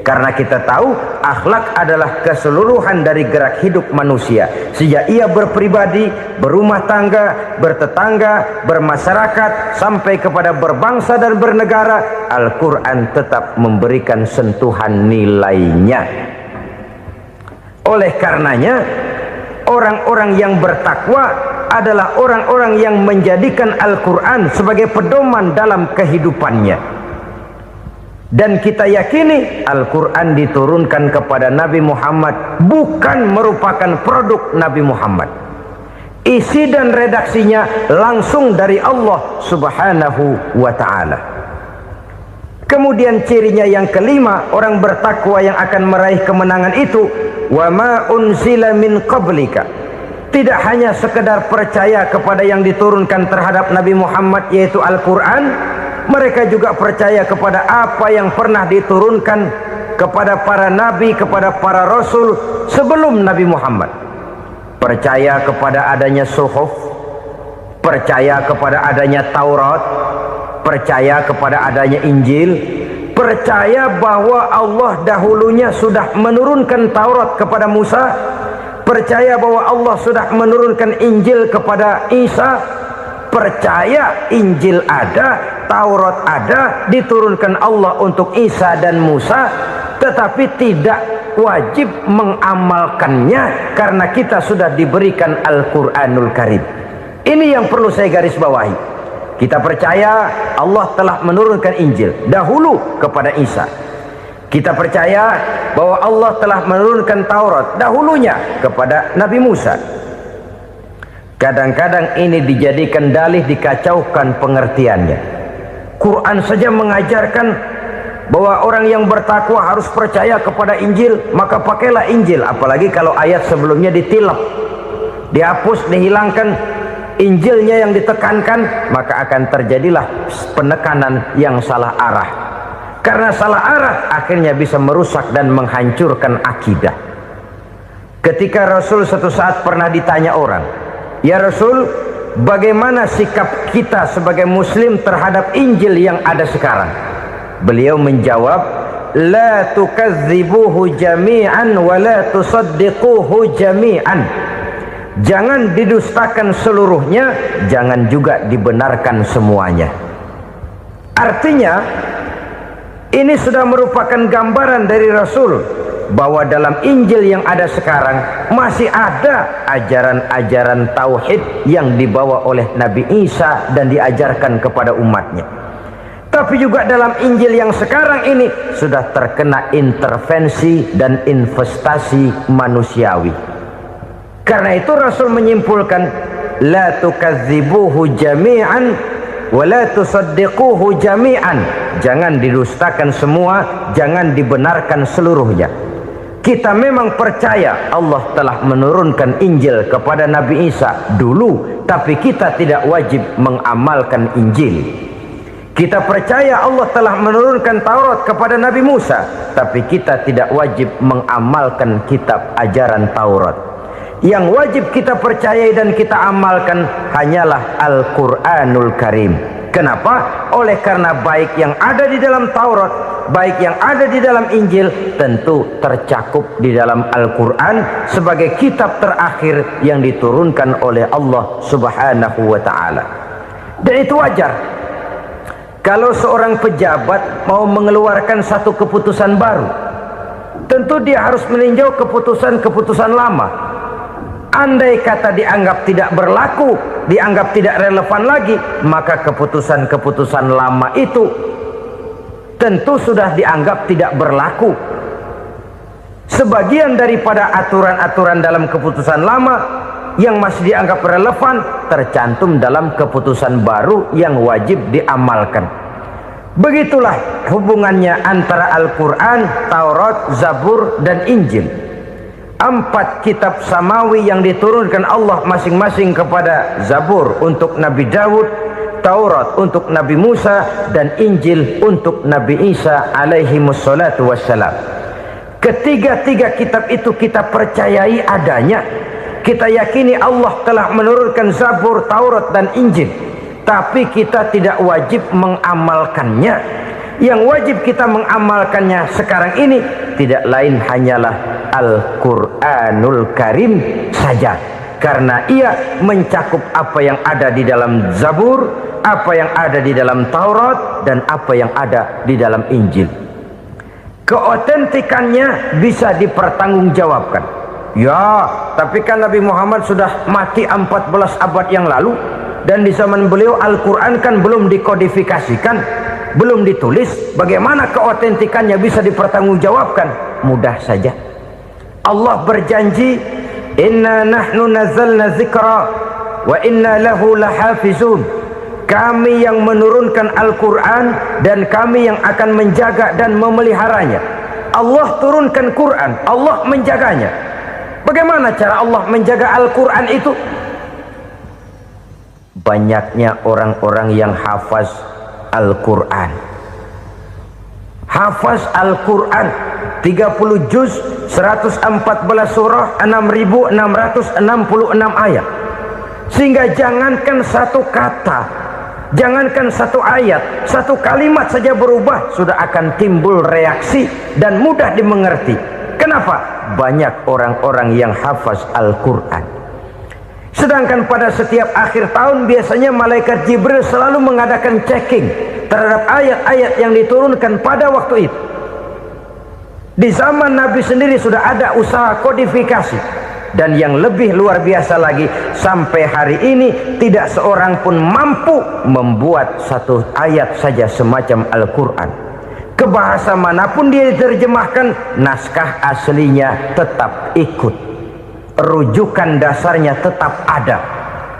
A: Karena kita tahu akhlak adalah keseluruhan dari gerak hidup manusia, sejak ia berpribadi, berumah tangga, bertetangga, bermasyarakat, sampai kepada berbangsa dan bernegara. Al-Quran tetap memberikan sentuhan nilainya. Oleh karenanya, orang-orang yang bertakwa adalah orang-orang yang menjadikan Al-Quran sebagai pedoman dalam kehidupannya. Dan kita yakini Al-Quran diturunkan kepada Nabi Muhammad bukan merupakan produk Nabi Muhammad. Isi dan redaksinya langsung dari Allah subhanahu wa ta'ala. Kemudian cirinya yang kelima, orang bertakwa yang akan meraih kemenangan itu, wa ma unzila min qablika. Tidak hanya sekedar percaya kepada yang diturunkan terhadap Nabi Muhammad, yaitu Al-Quran, mereka juga percaya kepada apa yang pernah diturunkan kepada para nabi, kepada para rasul sebelum Nabi Muhammad. Percaya kepada adanya suhuf, percaya kepada adanya Taurat, percaya kepada adanya Injil, percaya bahwa Allah dahulunya sudah menurunkan Taurat kepada Musa, percaya bahwa Allah sudah menurunkan Injil kepada Isa, percaya Injil ada, Taurat ada, diturunkan Allah untuk Isa dan Musa, tetapi tidak wajib mengamalkannya karena kita sudah diberikan Al-Quranul Karim. Ini yang perlu saya garis bawahi. Kita percaya Allah telah menurunkan Injil dahulu kepada Isa. Kita percaya bahwa Allah telah menurunkan Taurat dahulunya kepada Nabi Musa. Kadang-kadang ini dijadikan dalih, dikacaukan pengertiannya. Quran saja mengajarkan bahwa orang yang bertakwa harus percaya kepada Injil, maka pakailah Injil. Apalagi kalau ayat sebelumnya ditilap, dihapus, dihilangkan, Injilnya yang ditekankan, maka akan terjadilah penekanan yang salah arah. Karena salah arah akhirnya bisa merusak dan menghancurkan akidah. Ketika Rasul suatu saat pernah ditanya orang, "Ya Rasul, bagaimana sikap kita sebagai muslim terhadap Injil yang ada sekarang?" Beliau menjawab, "La tukadzibuhu jami'an wa la tusaddiquhu jami'an." Jangan didustakan seluruhnya, jangan juga dibenarkan semuanya. Artinya, ini sudah merupakan gambaran dari Rasul bahwa dalam Injil yang ada sekarang masih ada ajaran-ajaran tauhid yang dibawa oleh Nabi Isa dan diajarkan kepada umatnya. Tapi juga dalam Injil yang sekarang ini sudah terkena intervensi dan investasi manusiawi. Karena itu Rasul menyimpulkan, la tukadzibuhu jami'an wa la tusaddiquhu jami'an. Jangan didustakan semua, jangan dibenarkan seluruhnya. Kita memang percaya Allah telah menurunkan Injil kepada Nabi Isa dulu, tapi kita tidak wajib mengamalkan Injil. Kita percaya Allah telah menurunkan Taurat kepada Nabi Musa, tapi kita tidak wajib mengamalkan kitab ajaran Taurat. Yang wajib kita percayai dan kita amalkan hanyalah Al-Quranul Karim. Kenapa? Oleh karena baik yang ada di dalam Taurat, baik yang ada di dalam Injil, tentu tercakup di dalam Al-Quran sebagai kitab terakhir yang diturunkan oleh Allah Subhanahu wa ta'ala. Dan itu wajar. Kalau seorang pejabat mau mengeluarkan satu keputusan baru, tentu dia harus meninjau keputusan-keputusan lama. Andai kata dianggap tidak berlaku, dianggap tidak relevan lagi, maka keputusan-keputusan lama itu tentu sudah dianggap tidak berlaku. Sebagian daripada aturan-aturan dalam keputusan lama yang masih dianggap relevan tercantum dalam keputusan baru yang wajib diamalkan. Begitulah hubungannya antara Al-Quran, Taurat, Zabur, dan Injil. 4 kitab samawi yang diturunkan Allah masing-masing kepada Zabur untuk Nabi Daud, Taurat untuk Nabi Musa, dan Injil untuk Nabi Isa alaihi wassalatu wassalam. Ketiga-tiga kitab itu kita percayai adanya. Kita yakini Allah telah menurunkan Zabur, Taurat, dan Injil, tapi kita tidak wajib mengamalkannya. Yang wajib kita mengamalkannya sekarang ini tidak lain hanyalah Al-Quranul Karim saja, karena ia mencakup apa yang ada di dalam Zabur, apa yang ada di dalam Taurat, dan apa yang ada di dalam Injil. Keotentikannya bisa dipertanggungjawabkan. Ya, tapi kan Nabi Muhammad sudah mati 14 abad yang lalu, dan di zaman beliau Al-Quran kan belum dikodifikasikan, belum ditulis. Bagaimana keotentikannya bisa dipertanggungjawabkan? Mudah saja. Allah berjanji, "Inna nahnu nazzalna dzikra wa inna lahu lahafizun." Kami yang menurunkan Al-Quran dan kami yang akan menjaga dan memeliharanya. Allah turunkan Quran, Allah menjaganya. Bagaimana cara Allah menjaga Al-Quran itu? Banyaknya orang-orang yang hafaz Al-Quran. Hafaz Al-Quran 30 juz, 114 surah, 6.666 ayat. Sehingga jangankan satu kata, jangankan satu ayat, satu kalimat saja berubah sudah akan timbul reaksi dan mudah dimengerti. Kenapa? Banyak orang-orang yang hafaz Al-Quran. Sedangkan pada setiap akhir tahun biasanya malaikat Jibril selalu mengadakan checking terhadap ayat-ayat yang diturunkan pada waktu itu. Di zaman Nabi sendiri sudah ada usaha kodifikasi. Dan yang lebih luar biasa lagi, sampai hari ini tidak seorang pun mampu membuat satu ayat saja semacam Al-Quran. Ke bahasa manapun dia diterjemahkan, naskah aslinya tetap ikut, rujukan dasarnya tetap ada.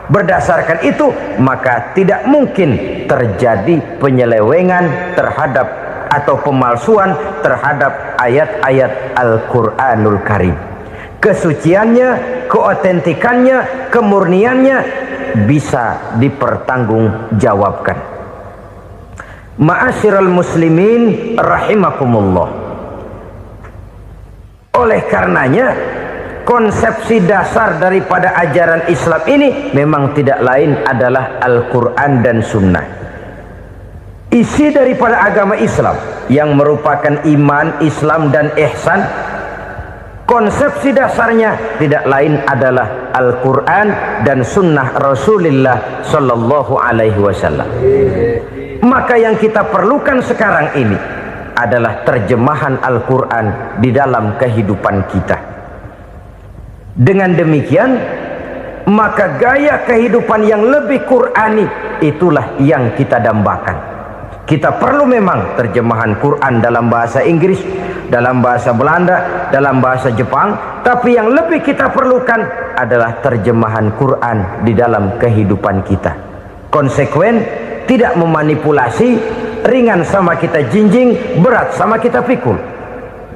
A: Berdasarkan itu, maka tidak mungkin terjadi penyelewengan terhadap atau pemalsuan terhadap ayat-ayat Al-Quranul Karim. Kesuciannya, keotentikannya, kemurniannya bisa dipertanggungjawabkan. Ma'asyiral muslimin rahimakumullah. Oleh karenanya, konsepsi dasar daripada ajaran Islam ini memang tidak lain adalah Al-Quran dan Sunnah. Isi daripada agama Islam yang merupakan iman, Islam dan ihsan, konsepsi dasarnya tidak lain adalah Al-Quran dan Sunnah Rasulullah Sallallahu Alaihi Wasallam. Maka yang kita perlukan sekarang ini adalah terjemahan Al-Quran di dalam kehidupan kita. Dengan demikian, maka gaya kehidupan yang lebih Qurani itulah yang kita dambakan. Kita perlu memang terjemahan Quran dalam bahasa Inggris, dalam bahasa Belanda, dalam bahasa Jepang, tapi yang lebih kita perlukan adalah terjemahan Quran di dalam kehidupan kita. Konsekuen, tidak memanipulasi, ringan sama kita jinjing, berat sama kita pikul.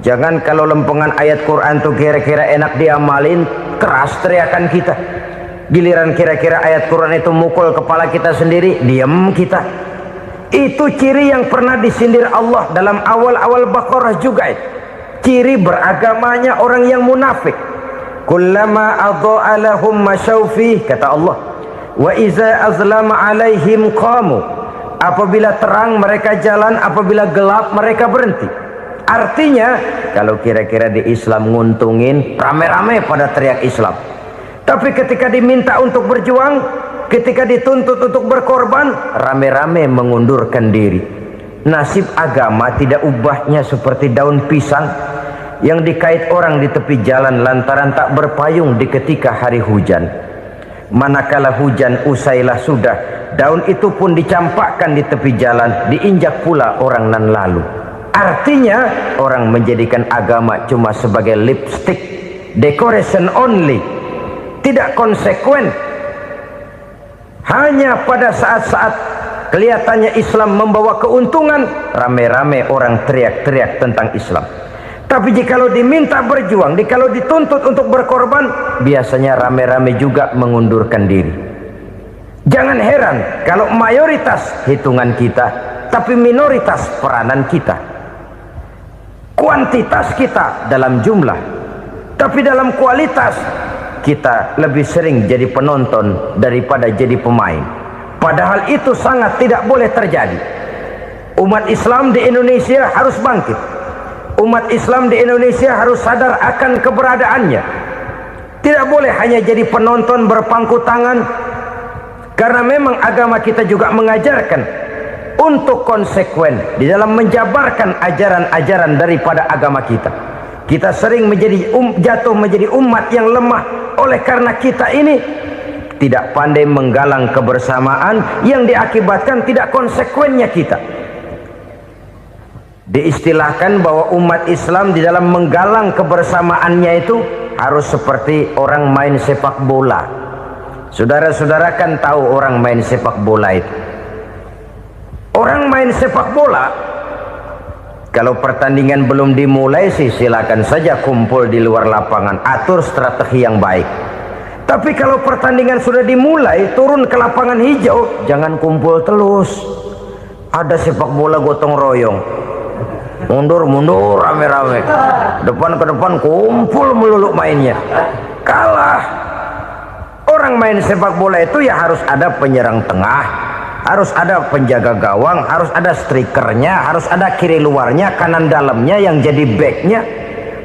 A: Jangan kalau lempengan ayat Quran tuh kira-kira enak diamalin, keras teriakan kita. Giliran kira-kira ayat Quran itu mukul kepala kita sendiri, diam kita. Itu ciri yang pernah disindir Allah dalam awal-awal Baqarah juga. Ciri beragamanya orang yang munafik. Kullama adha'a lahum masyawfi, kata Allah. Wa iza azlama alaihim qamu. Apabila terang mereka jalan, apabila gelap mereka berhenti. Artinya, kalau kira-kira di Islam nguntungin, rame-rame pada teriak Islam. Tapi ketika diminta untuk berjuang, ketika dituntut untuk berkorban, rame-rame mengundurkan diri. Nasib agama tidak ubahnya seperti daun pisang yang dikait orang di tepi jalan lantaran tak berpayung di ketika hari hujan. Manakala hujan usailah sudah, daun itu pun dicampakkan di tepi jalan, diinjak pula orang nan lalu. Artinya, orang menjadikan agama cuma sebagai lipstick, decoration only, tidak konsekuen. Hanya pada saat-saat kelihatannya Islam membawa keuntungan, rame-rame orang teriak-teriak tentang Islam. Tapi jikalau diminta berjuang, jikalau dituntut untuk berkorban, biasanya rame-rame juga mengundurkan diri. Jangan heran kalau mayoritas hitungan kita, tapi minoritas peranan kita. Kuantitas kita dalam jumlah, tapi dalam kualitas kita lebih sering jadi penonton daripada jadi pemain. Padahal itu sangat tidak boleh terjadi. Umat Islam di Indonesia harus bangkit. Umat Islam di Indonesia harus sadar akan keberadaannya. Tidak boleh hanya jadi penonton berpangku tangan, karena memang agama kita juga mengajarkan untuk konsekuen di dalam menjabarkan ajaran-ajaran daripada agama kita. Kita sering menjadi jatuh menjadi umat yang lemah oleh karena kita ini tidak pandai menggalang kebersamaan yang diakibatkan tidak konsekuennya kita. Diistilahkan bahwa umat Islam di dalam menggalang kebersamaannya itu harus seperti orang main sepak bola. Saudara-saudara kan tahu orang main sepak bola itu. Orang main sepak bola, kalau pertandingan belum dimulai sih silakan saja kumpul di luar lapangan, atur strategi yang baik. Tapi kalau pertandingan sudah dimulai, turun ke lapangan hijau, jangan kumpul terus. Ada sepak bola gotong royong, mundur-mundur rame-rame, depan ke depan kumpul melulu mainnya. Kalah. Orang main sepak bola itu ya harus ada penyerang tengah, harus ada penjaga gawang, harus ada strikernya, harus ada kiri luarnya, kanan dalamnya yang jadi backnya.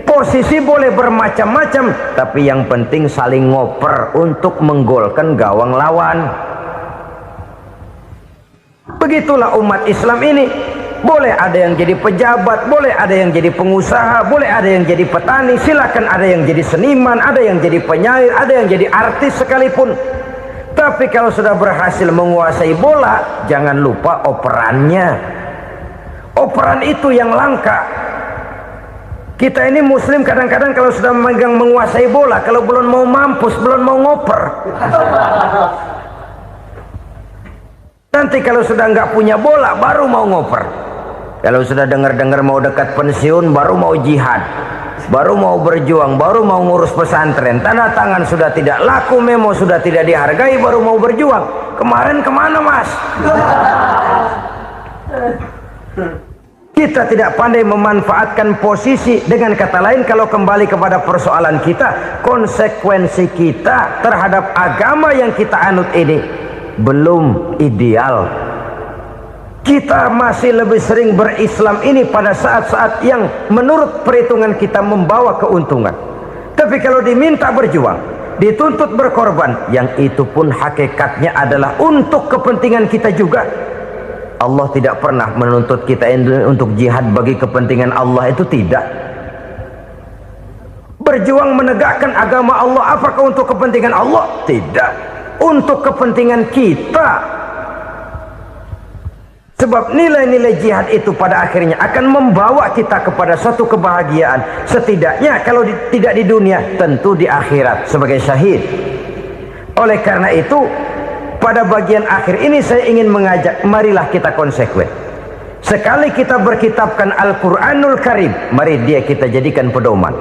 A: Posisi boleh bermacam-macam, tapi yang penting saling ngoper untuk menggolkan gawang lawan. Begitulah umat Islam ini. Boleh ada yang jadi pejabat, boleh ada yang jadi pengusaha, boleh ada yang jadi petani, silakan ada yang jadi seniman, ada yang jadi penyair, ada yang jadi artis sekalipun. Tapi kalau sudah berhasil menguasai bola, jangan lupa operannya. Operan itu yang langka. Kita ini muslim kadang-kadang kalau sudah memegang menguasai bola, kalau belum mau mampus, belum mau ngoper. Nanti kalau sudah nggak punya bola, baru mau ngoper. Kalau sudah dengar-dengar mau dekat pensiun, baru mau jihad, baru mau berjuang, baru mau ngurus pesantren. Tanda tangan sudah tidak laku, memo sudah tidak dihargai, baru mau berjuang. Kemarin kemana, Mas? Kita tidak pandai memanfaatkan posisi. Dengan kata lain, kalau kembali kepada persoalan kita, konsekuensi kita terhadap agama yang kita anut ini belum ideal. Kita masih lebih sering berislam ini pada saat-saat yang menurut perhitungan kita membawa keuntungan. Tapi kalau diminta berjuang, dituntut berkorban, yang itu pun hakikatnya adalah untuk kepentingan kita juga. Allah tidak pernah menuntut kita untuk jihad bagi kepentingan Allah, itu tidak. Berjuang menegakkan agama Allah, apakah untuk kepentingan Allah? Tidak. Untuk kepentingan kita. Sebab nilai-nilai jihad itu pada akhirnya akan membawa kita kepada suatu kebahagiaan. Setidaknya kalau tidak di dunia, tentu di akhirat sebagai syahid. Oleh karena itu, pada bagian akhir ini saya ingin mengajak, marilah kita konsekuen. Sekali kita berkitabkan Al-Quranul Karim, mari dia kita jadikan pedoman.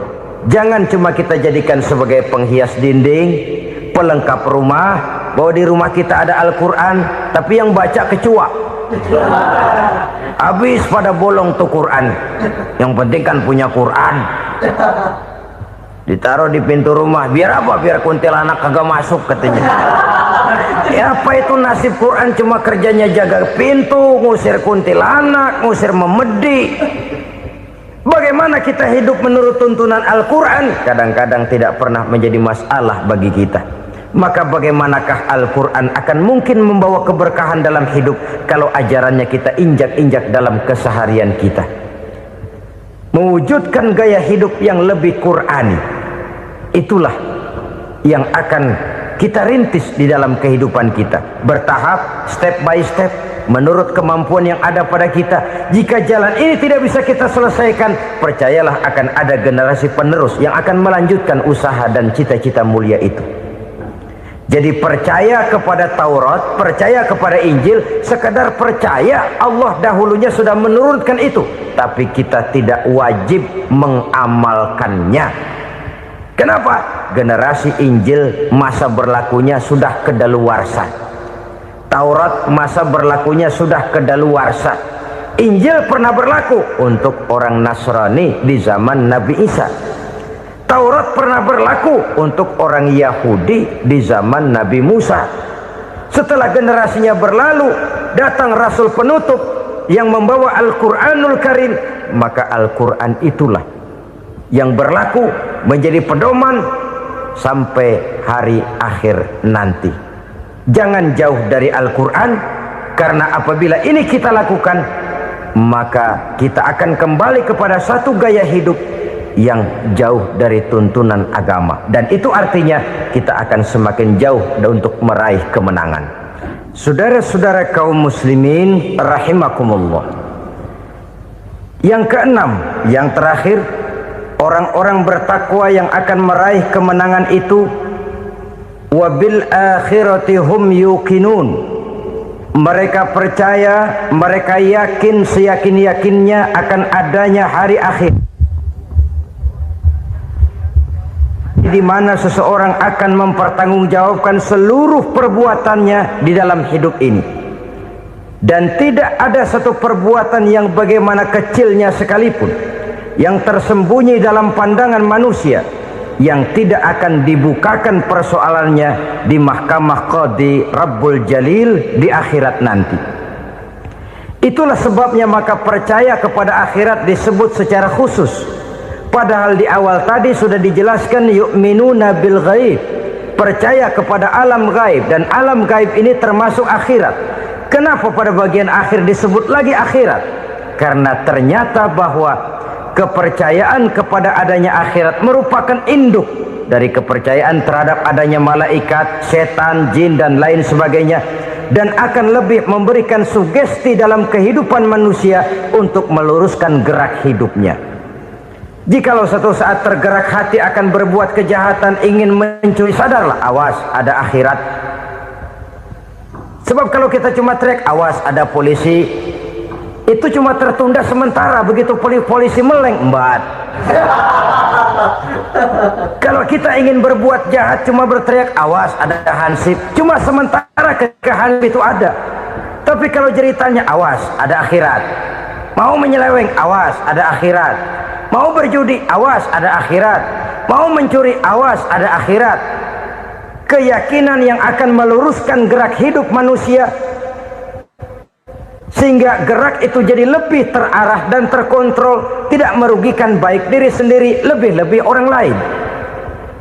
A: Jangan cuma kita jadikan sebagai penghias dinding, pelengkap rumah, bahwa di rumah kita ada Al-Quran, tapi yang baca kecoa. Habis pada bolong tuh Quran. Yang penting kan punya Quran. Ditaruh di pintu rumah. Biar apa? Biar kuntilanak kagak masuk katanya. Ya apa itu nasib Quran, cuma kerjanya jaga pintu, ngusir kuntilanak, ngusir memedi. Bagaimana kita hidup menurut tuntunan Al-Quran? Kadang-kadang tidak pernah menjadi masalah bagi kita. Maka bagaimanakah Al-Quran akan mungkin membawa keberkahan dalam hidup kalau ajarannya kita injak-injak dalam keseharian kita? Mewujudkan gaya hidup yang lebih Qurani, itulah yang akan kita rintis di dalam kehidupan kita, bertahap, step by step, menurut kemampuan yang ada pada kita. Jika jalan ini tidak bisa kita selesaikan, percayalah akan ada generasi penerus yang akan melanjutkan usaha dan cita-cita mulia itu. Jadi percaya kepada Taurat, percaya kepada Injil, sekedar percaya Allah dahulunya sudah menurunkan itu, tapi kita tidak wajib mengamalkannya. Kenapa? Generasi Injil masa berlakunya sudah kedaluarsa. Taurat masa berlakunya sudah kedaluarsa. Injil pernah berlaku untuk orang Nasrani di zaman Nabi Isa. Taurat pernah berlaku untuk orang Yahudi di zaman Nabi Musa. Setelah generasinya berlalu, datang Rasul penutup yang membawa Al-Quranul Karim. Maka Al-Quran itulah yang berlaku menjadi pedoman sampai hari akhir nanti. Jangan jauh dari Al-Quran, karena apabila ini kita lakukan, maka kita akan kembali kepada satu gaya hidup yang jauh dari tuntunan agama, dan itu artinya kita akan semakin jauh untuk meraih kemenangan. Saudara-saudara kaum muslimin rahimakumullah, yang keenam, yang terakhir, orang-orang bertakwa yang akan meraih kemenangan itu wabil akhirati hum yuqinun. Mereka percaya, mereka yakin seyakin-yakinnya akan adanya hari akhir, di mana seseorang akan mempertanggungjawabkan seluruh perbuatannya di dalam hidup ini, dan tidak ada satu perbuatan yang bagaimana kecilnya sekalipun yang tersembunyi dalam pandangan manusia yang tidak akan dibukakan persoalannya di mahkamah Qadi Rabbul Jalil di akhirat nanti. Itulah sebabnya maka percaya kepada akhirat disebut secara khusus. Padahal di awal tadi sudah dijelaskan yu'minuna bil ghaib, percaya kepada alam gaib, dan alam gaib ini termasuk akhirat. Kenapa pada bagian akhir disebut lagi akhirat? karena ternyata bahwa kepercayaan kepada adanya akhirat merupakan induk dari kepercayaan terhadap adanya malaikat, setan, jin dan lain sebagainya, dan akan lebih memberikan sugesti dalam kehidupan manusia untuk meluruskan gerak hidupnya. Jikalau satu saat tergerak hati akan berbuat kejahatan, ingin mencuri, sadarlah, awas ada akhirat. Sebab kalau kita cuma teriak awas ada polisi, itu cuma tertunda sementara. Begitu polisi meleng, embat. Kalau kita ingin berbuat jahat cuma berteriak awas ada hansip, cuma sementara ketika hansip itu ada. Tapi kalau ceritanya awas ada akhirat, mau menyeleweng awas ada akhirat, mau berjudi awas ada akhirat, mau mencuri awas ada akhirat. Keyakinan yang akan meluruskan gerak hidup manusia sehingga gerak itu jadi lebih terarah dan terkontrol, tidak merugikan baik diri sendiri, lebih-lebih orang lain.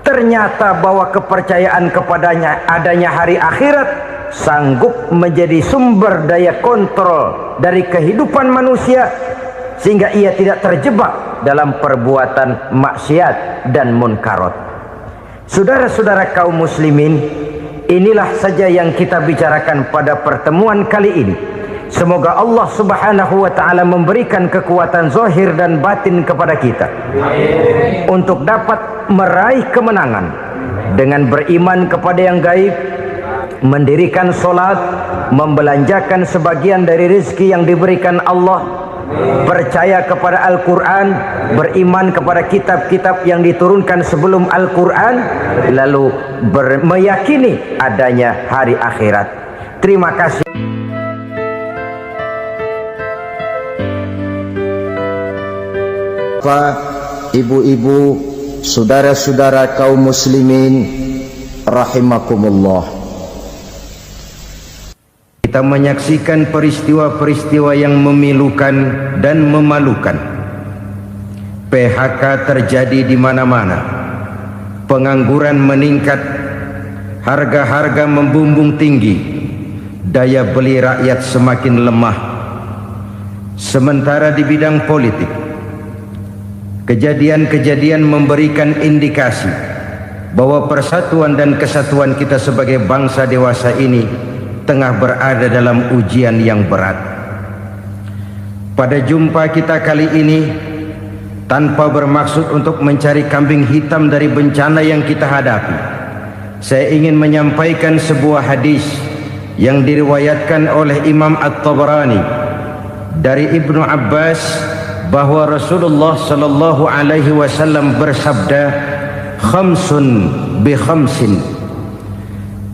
A: Ternyata bahwa kepercayaan kepadanya adanya hari akhirat sanggup menjadi sumber daya kontrol dari kehidupan manusia, sehingga ia tidak terjebak dalam perbuatan maksiat dan munkarat. Saudara-saudara kaum muslimin, inilah saja yang kita bicarakan pada pertemuan kali ini. Semoga Allah subhanahu wa ta'ala memberikan kekuatan zahir dan batin kepada kita. Amin. Untuk dapat meraih kemenangan dengan beriman kepada yang gaib, mendirikan solat, membelanjakan sebagian dari rezeki yang diberikan Allah, percaya kepada Al-Quran, beriman kepada kitab-kitab yang diturunkan sebelum Al-Quran, lalu meyakini adanya hari akhirat. Terima kasih.
B: Bapak, ibu-ibu, saudara-saudara kaum muslimin rahimakumullah.
A: Kita menyaksikan peristiwa-peristiwa yang memilukan dan memalukan. PHK terjadi di mana-mana. Pengangguran meningkat, harga-harga membumbung tinggi, daya beli rakyat semakin lemah. Sementara di bidang politik, kejadian-kejadian memberikan indikasi bahwa persatuan dan kesatuan kita sebagai bangsa dewasa ini tengah berada dalam ujian yang berat. Pada jumpa kita kali ini, tanpa bermaksud untuk mencari kambing hitam dari bencana yang kita hadapi, saya ingin menyampaikan sebuah hadis yang diriwayatkan oleh Imam At-Tabarani dari Ibnu Abbas, bahwa Rasulullah sallallahu alaihi wasallam bersabda, khamsun bi khamsin,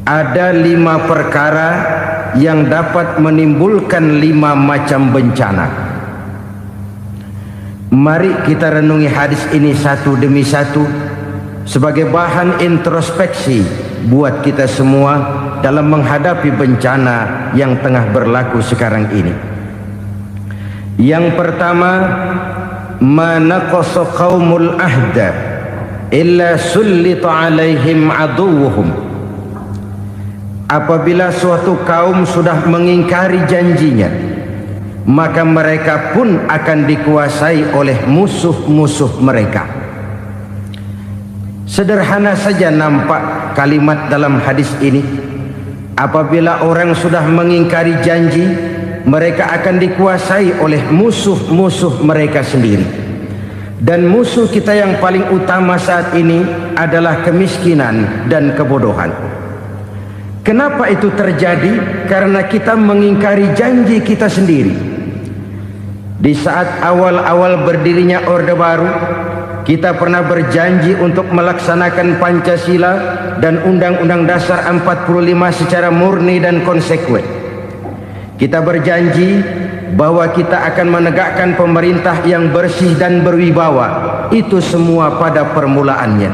A: ada 5 perkara yang dapat menimbulkan 5 macam bencana. Mari kita renungi hadis ini satu demi satu sebagai bahan introspeksi buat kita semua dalam menghadapi bencana yang tengah berlaku sekarang ini. Yang pertama, ma naqasa qaumul ahda illa sullita alaihim aduwwuhum. Apabila suatu kaum sudah mengingkari janjinya, maka mereka pun akan dikuasai oleh musuh-musuh mereka. Sederhana saja nampak kalimat dalam hadis ini. Apabila orang sudah mengingkari janji, mereka akan dikuasai oleh musuh-musuh mereka sendiri. Dan musuh kita yang paling utama saat ini adalah kemiskinan dan kebodohan. Kenapa itu terjadi? Karena kita mengingkari janji kita sendiri. Di saat awal-awal berdirinya Orde Baru, kita pernah berjanji untuk melaksanakan Pancasila dan Undang-Undang Dasar 45 secara murni dan konsekuen. Kita berjanji bahwa kita akan menegakkan pemerintah yang bersih dan berwibawa. Itu semua pada permulaannya.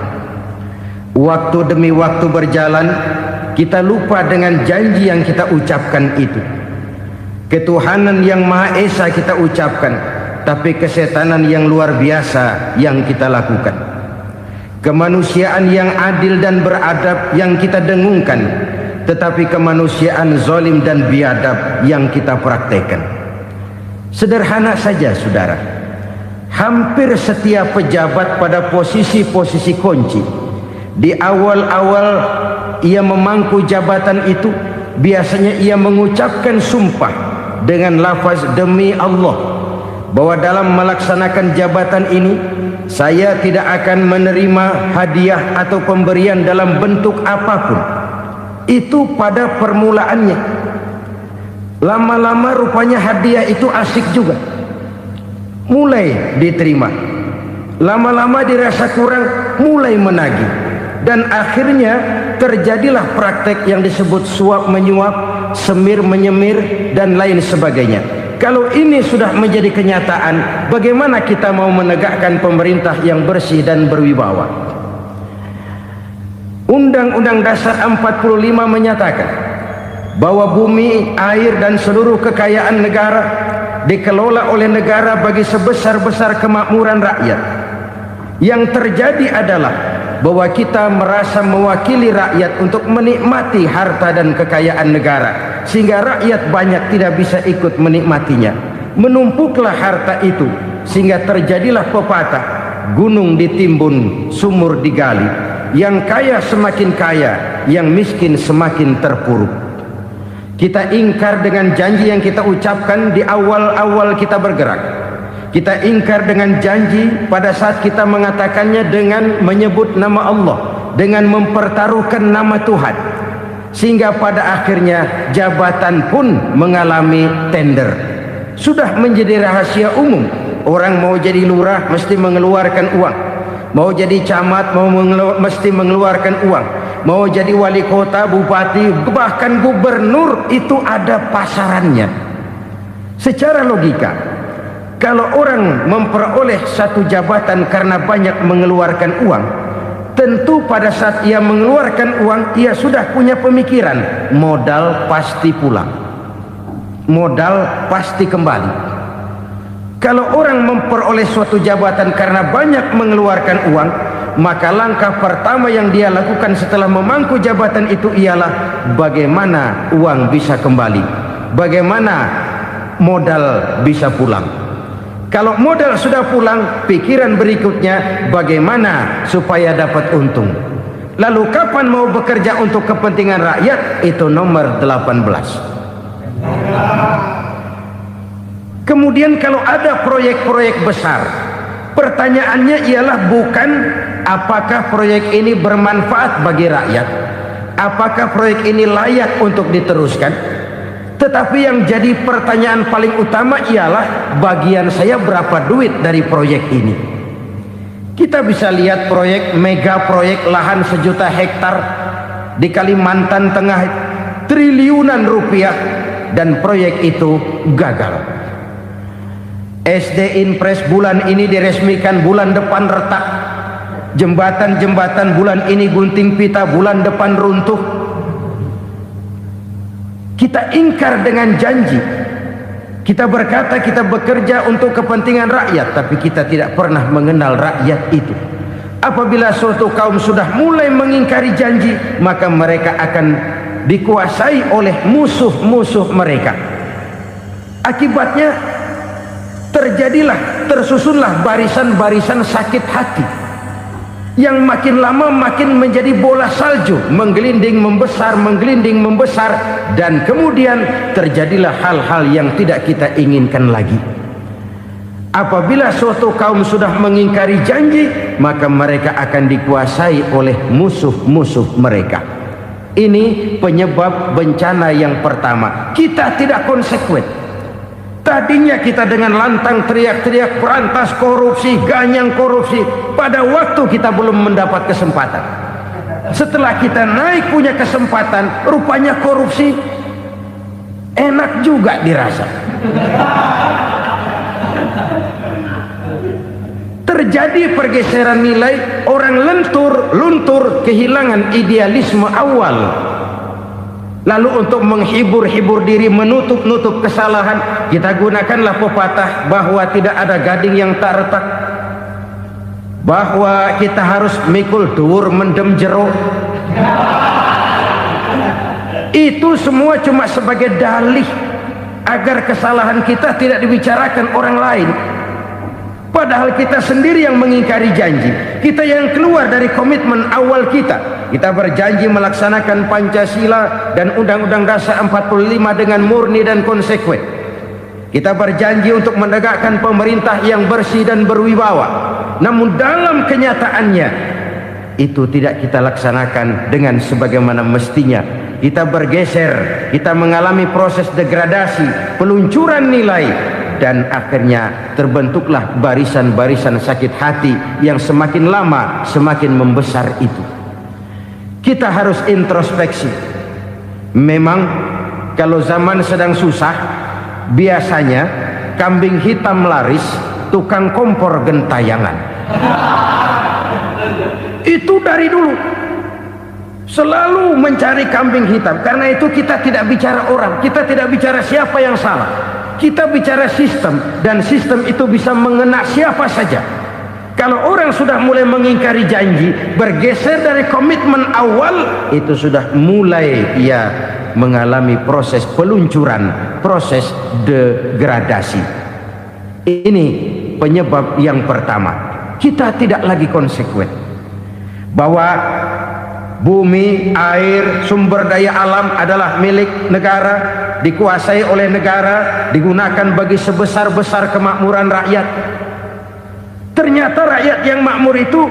A: Waktu demi waktu berjalan, kita lupa dengan janji yang kita ucapkan itu. Ketuhanan yang Maha Esa kita ucapkan, tapi kesetanan yang luar biasa yang kita lakukan. Kemanusiaan yang adil dan beradab yang kita dengungkan, tetapi kemanusiaan zalim dan biadab yang kita praktekkan. Sederhana saja saudara, hampir setiap pejabat pada posisi-posisi kunci, di awal-awal ia memangku jabatan itu, biasanya ia mengucapkan sumpah dengan lafaz demi Allah, bahwa dalam melaksanakan jabatan ini saya tidak akan menerima hadiah atau pemberian dalam bentuk apapun. Itu pada permulaannya. Lama-lama rupanya hadiah itu asik juga, mulai diterima. Lama-lama dirasa kurang, mulai menagih. Dan akhirnya terjadilah praktek yang disebut suap menyuap, semir menyemir, dan lain sebagainya. Kalau ini sudah menjadi kenyataan, bagaimana kita mau menegakkan pemerintah yang bersih dan berwibawa? Undang-Undang Dasar 45 menyatakan bahwa bumi, air, dan seluruh kekayaan negara dikelola oleh negara bagi sebesar-besar kemakmuran rakyat. Yang terjadi adalah bahwa kita merasa mewakili rakyat untuk menikmati harta dan kekayaan negara, sehingga rakyat banyak tidak bisa ikut menikmatinya. Menumpuklah harta itu sehingga terjadilah pepatah, gunung ditimbun, sumur digali. Yang kaya semakin kaya, yang miskin semakin terpuruk. Kita ingkar dengan janji yang kita ucapkan di awal-awal kita bergerak. Kita ingkar dengan janji pada saat kita mengatakannya dengan menyebut nama Allah, dengan mempertaruhkan nama Tuhan. Sehingga pada akhirnya jabatan pun mengalami tender. Sudah menjadi rahasia umum. Orang mau jadi lurah mesti mengeluarkan uang, mau jadi camat mesti mengeluarkan uang, mau jadi wali kota, bupati, bahkan gubernur, itu ada pasarannya. Secara logika, kalau orang memperoleh satu jabatan karena banyak mengeluarkan uang, tentu pada saat ia mengeluarkan uang, ia sudah punya pemikiran, modal pasti pulang, modal pasti kembali. Kalau orang memperoleh suatu jabatan karena banyak mengeluarkan uang, maka langkah pertama yang dia lakukan setelah memangku jabatan itu ialah bagaimana uang bisa kembali, bagaimana modal bisa pulang. Kalau modal sudah pulang, pikiran berikutnya bagaimana supaya dapat untung. Lalu kapan mau bekerja untuk kepentingan rakyat? Itu nomor 18. Kemudian kalau ada proyek-proyek besar, pertanyaannya ialah bukan apakah proyek ini bermanfaat bagi rakyat, apakah proyek ini layak untuk diteruskan, tetapi yang jadi pertanyaan paling utama ialah bagian saya berapa duit dari proyek ini. Kita bisa lihat proyek, mega proyek lahan 1 juta hektar di Kalimantan Tengah, triliunan rupiah, dan proyek itu gagal. SD Impres bulan ini diresmikan, bulan depan retak. Jembatan-jembatan bulan ini gunting pita, bulan depan runtuh. Kita ingkar dengan janji. Kita berkata kita bekerja untuk kepentingan rakyat, tapi kita tidak pernah mengenal rakyat itu. Apabila suatu kaum sudah mulai mengingkari janji, maka mereka akan dikuasai oleh musuh-musuh mereka. Akibatnya tersusunlah barisan-barisan sakit hati yang makin lama makin menjadi bola salju, menggelinding membesar, dan kemudian terjadilah hal-hal yang tidak kita inginkan lagi. Apabila suatu kaum sudah mengingkari janji, maka mereka akan dikuasai oleh musuh-musuh mereka. Ini penyebab bencana yang pertama. Kita tidak konsekuen. Tadinya kita dengan lantang teriak-teriak berantas korupsi, ganyang korupsi. Pada waktu kita belum mendapat kesempatan. Setelah kita naik punya kesempatan, rupanya korupsi enak juga dirasa. Terjadi pergeseran nilai, orang luntur, kehilangan idealisme awal. Lalu untuk menghibur diri, menutup kesalahan, kita gunakanlah pepatah bahwa tidak ada gading yang tak retak, bahwa kita harus mikul dhuwur mendem jero. Itu semua cuma sebagai dalih agar kesalahan kita tidak dibicarakan orang lain. Padahal kita sendiri yang mengingkari janji. Kita yang keluar dari komitmen awal kita. Kita berjanji melaksanakan Pancasila dan Undang-Undang Dasar 45 dengan murni dan konsekuen. Kita berjanji untuk menegakkan pemerintah yang bersih dan berwibawa. Namun dalam kenyataannya itu tidak kita laksanakan dengan sebagaimana mestinya. Kita bergeser, kita mengalami proses degradasi, peluncuran nilai, dan akhirnya terbentuklah barisan-barisan sakit hati yang semakin lama semakin membesar itu. Kita harus introspeksi. Memang kalau zaman sedang susah, biasanya kambing hitam laris, tukang kompor gentayangan. Itu dari dulu selalu mencari kambing hitam. Karena itu kita tidak bicara orang, kita tidak bicara siapa yang salah, kita bicara sistem, dan sistem itu bisa mengena siapa saja. Kalau orang sudah mulai mengingkari janji, bergeser dari komitmen awal, itu sudah mulai ia mengalami proses peluncuran, proses degradasi. Ini penyebab yang pertama. Kita tidak lagi konsekuen bahwa bumi, air, sumber daya alam adalah milik negara, dikuasai oleh negara, digunakan bagi sebesar-besar kemakmuran rakyat. Ternyata rakyat yang makmur itu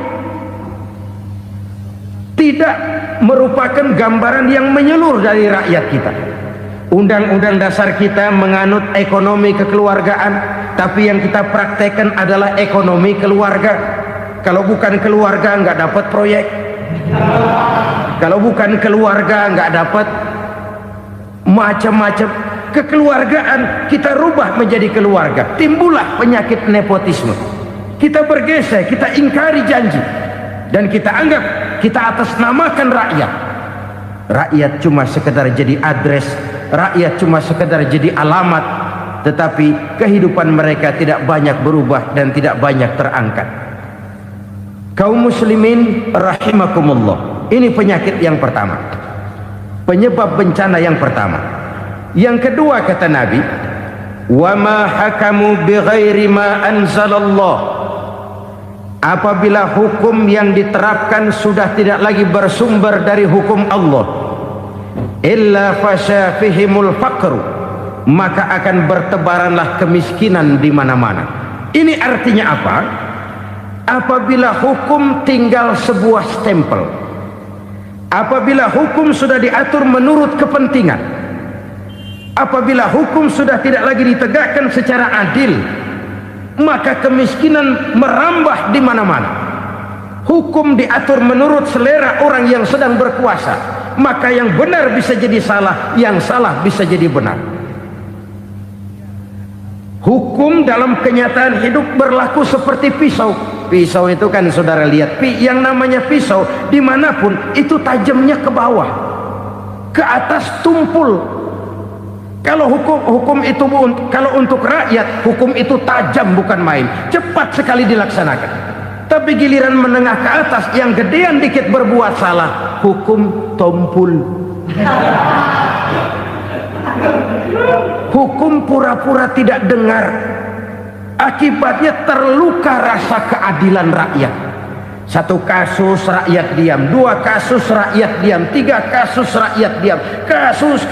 A: tidak merupakan gambaran yang menyeluruh dari rakyat kita. Undang-undang dasar kita menganut ekonomi kekeluargaan, tapi yang kita praktekkan adalah ekonomi keluarga. Kalau bukan keluarga nggak dapat proyek. Kalau bukan keluarga nggak dapat macam-macam. Kekeluargaan kita rubah menjadi keluarga, timbullah penyakit nepotisme. Kita bergeser, kita ingkari janji, dan kita anggap kita atasnamakan rakyat. Rakyat cuma sekedar jadi address, rakyat cuma sekedar jadi alamat, tetapi kehidupan mereka tidak banyak berubah dan tidak banyak terangkat. Kaum muslimin rahimakumullah, ini penyakit yang pertama, penyebab bencana yang pertama. Yang kedua, kata Nabi, wa ma hakamu bighairi ma anzalallah. Apabila hukum yang diterapkan sudah tidak lagi bersumber dari hukum Allah, illa fasha fihimul faqru, maka akan bertebaranlah kemiskinan di mana-mana. Ini artinya apa? Apabila hukum tinggal sebuah stempel, apabila hukum sudah diatur menurut kepentingan, apabila hukum sudah tidak lagi ditegakkan secara adil, maka kemiskinan merambah di mana-mana. Hukum diatur menurut selera orang yang sedang berkuasa, maka yang benar bisa jadi salah, yang salah bisa jadi benar. Hukum dalam kenyataan hidup berlaku seperti pisau. Pisau itu kan saudara lihat, yang namanya pisau dimanapun itu tajamnya ke bawah, ke atas tumpul. Kalau hukum itu, kalau untuk rakyat, hukum itu tajam bukan main, cepat sekali dilaksanakan. Tapi giliran menengah ke atas, yang gedean dikit berbuat salah, hukum tompul. Hukum pura-pura tidak dengar. Akibatnya terluka rasa keadilan rakyat. Satu kasus rakyat diam, dua kasus rakyat diam, tiga kasus rakyat diam, kasus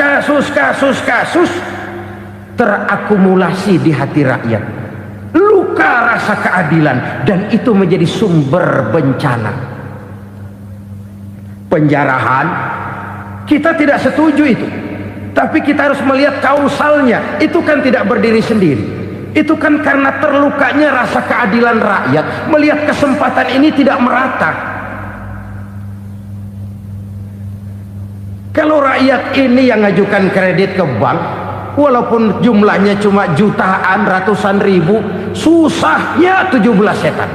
A: terakumulasi di hati rakyat. Luka rasa keadilan, dan itu menjadi sumber bencana. Penjarahan, kita tidak setuju itu, tapi kita harus melihat kausalnya. Itu kan tidak berdiri sendiri. Itu kan karena terlukanya rasa keadilan rakyat, melihat kesempatan ini tidak merata. Kalau rakyat ini yang ngajukan kredit ke bank, walaupun jumlahnya cuma jutaan, ratusan ribu, susahnya 17 setan.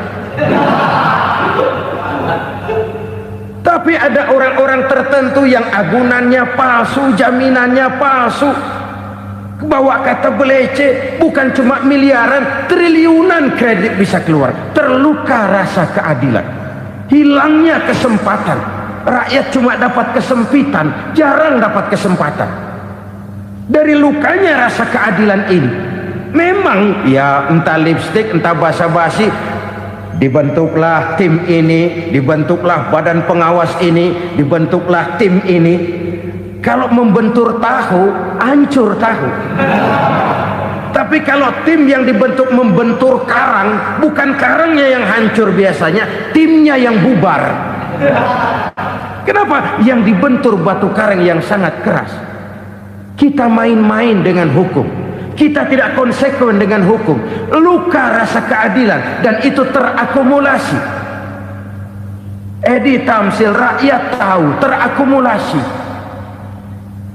A: Tapi ada orang-orang tertentu yang agunannya palsu, jaminannya palsu, bawa kata belece, bukan cuma miliaran, triliunan kredit bisa keluar. Terluka rasa keadilan, hilangnya kesempatan. Rakyat cuma dapat kesempitan, jarang dapat kesempatan. Dari lukanya rasa keadilan ini. Memang ya entah lipstick, entah basa-basi, dibentuklah tim ini, dibentuklah badan pengawas ini, dibentuklah tim ini. Kalau membentur tahu, hancur tahu. Tapi kalau tim yang dibentuk membentur karang, bukan karangnya yang hancur biasanya, timnya yang bubar. Kenapa? Yang dibentur batu karang yang sangat keras. Kita main-main dengan hukum, kita tidak konsekuen dengan hukum. Luka rasa keadilan, dan itu terakumulasi. Edi Tamsil, rakyat tahu, terakumulasi,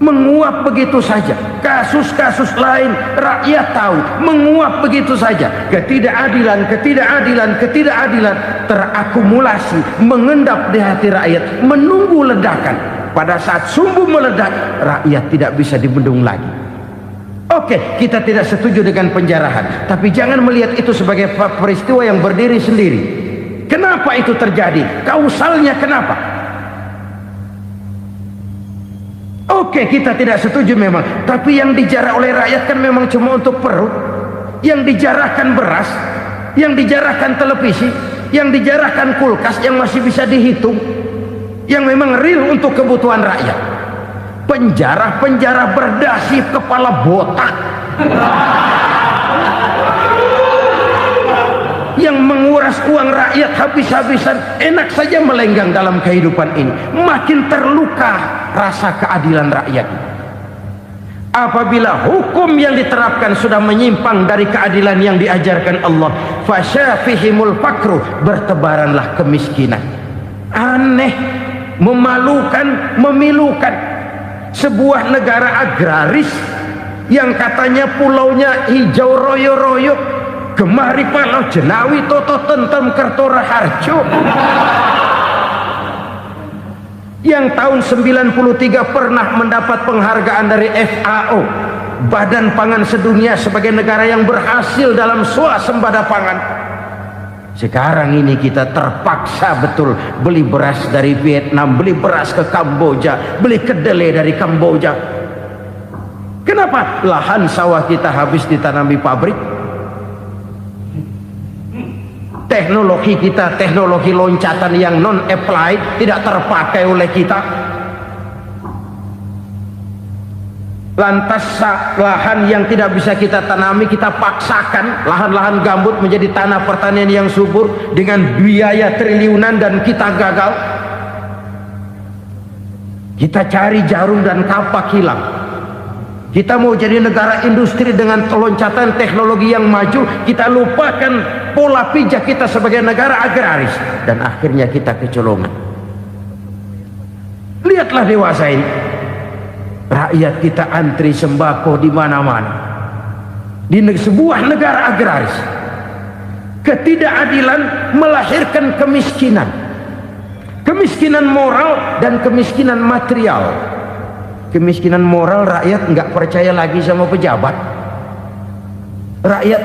A: menguap begitu saja. Kasus-kasus lain rakyat tahu, menguap begitu saja. Ketidakadilan terakumulasi, mengendap di hati rakyat, menunggu ledakan. Pada saat sumbu meledak, rakyat tidak bisa dibendung lagi. Oke, kita tidak setuju dengan penjarahan, tapi jangan melihat itu sebagai peristiwa yang berdiri sendiri. Kenapa itu terjadi? Kausalnya kenapa? Oke, kita tidak setuju memang, tapi yang dijarah oleh rakyat kan memang cuma untuk perut. Yang dijarahkan beras, yang dijarahkan televisi, yang dijarahkan kulkas yang masih bisa dihitung, yang memang real untuk kebutuhan rakyat. Penjara-penjara berdasi kepala botak yang menguras uang rakyat habis-habisan, enak saja melenggang dalam kehidupan ini. Makin terluka rasa keadilan rakyat. Apabila hukum yang diterapkan sudah menyimpang dari keadilan yang diajarkan Allah, fasyafihimul fakru, bertebaranlah kemiskinan. Aneh, memalukan, memilukan. Sebuah negara agraris yang katanya pulaunya hijau royo-royo, gemari palau jenawi toto tentem kertora harjo, yang tahun 93 pernah mendapat penghargaan dari FAO, Badan Pangan Sedunia, sebagai negara yang berhasil dalam swasembada pangan. Sekarang ini kita terpaksa betul beli beras dari Vietnam, beli beras ke Kamboja, beli kedelai dari Kamboja. Kenapa? Lahan sawah kita habis ditanami pabrik. Teknologi kita, teknologi loncatan yang non-applied, tidak terpakai oleh kita. Lantas lahan yang tidak bisa kita tanami, kita paksakan lahan-lahan gambut menjadi tanah pertanian yang subur dengan biaya triliunan, dan kita gagal. Kita cari jarum dan kapak hilang. Kita mau jadi negara industri dengan loncatan teknologi yang maju, kita lupakan pola pijak kita sebagai negara agraris, dan akhirnya kita kecolongan. Lihatlah dewasa ini, rakyat kita antri sembako di mana-mana. Di sebuah negara agraris, ketidakadilan melahirkan kemiskinan, kemiskinan moral dan kemiskinan material. Kemiskinan moral, rakyat nggak percaya lagi sama pejabat. Rakyat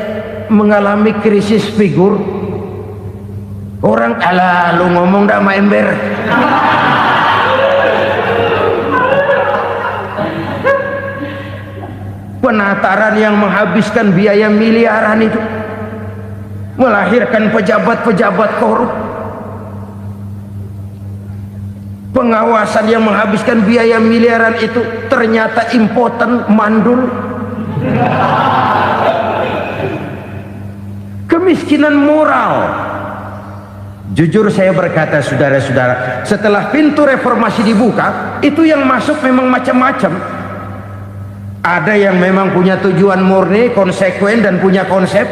A: mengalami krisis figur. Orang, alah lu ngomong dah sama ember. Penataran yang menghabiskan biaya miliaran itu melahirkan pejabat-pejabat korup. Pengawasan yang menghabiskan biaya miliaran itu ternyata impoten, mandul. Kemiskinan moral. Jujur saya berkata, saudara-saudara, setelah pintu reformasi dibuka, itu yang masuk memang macam-macam. Ada yang memang punya tujuan murni, konsekuen, dan punya konsep.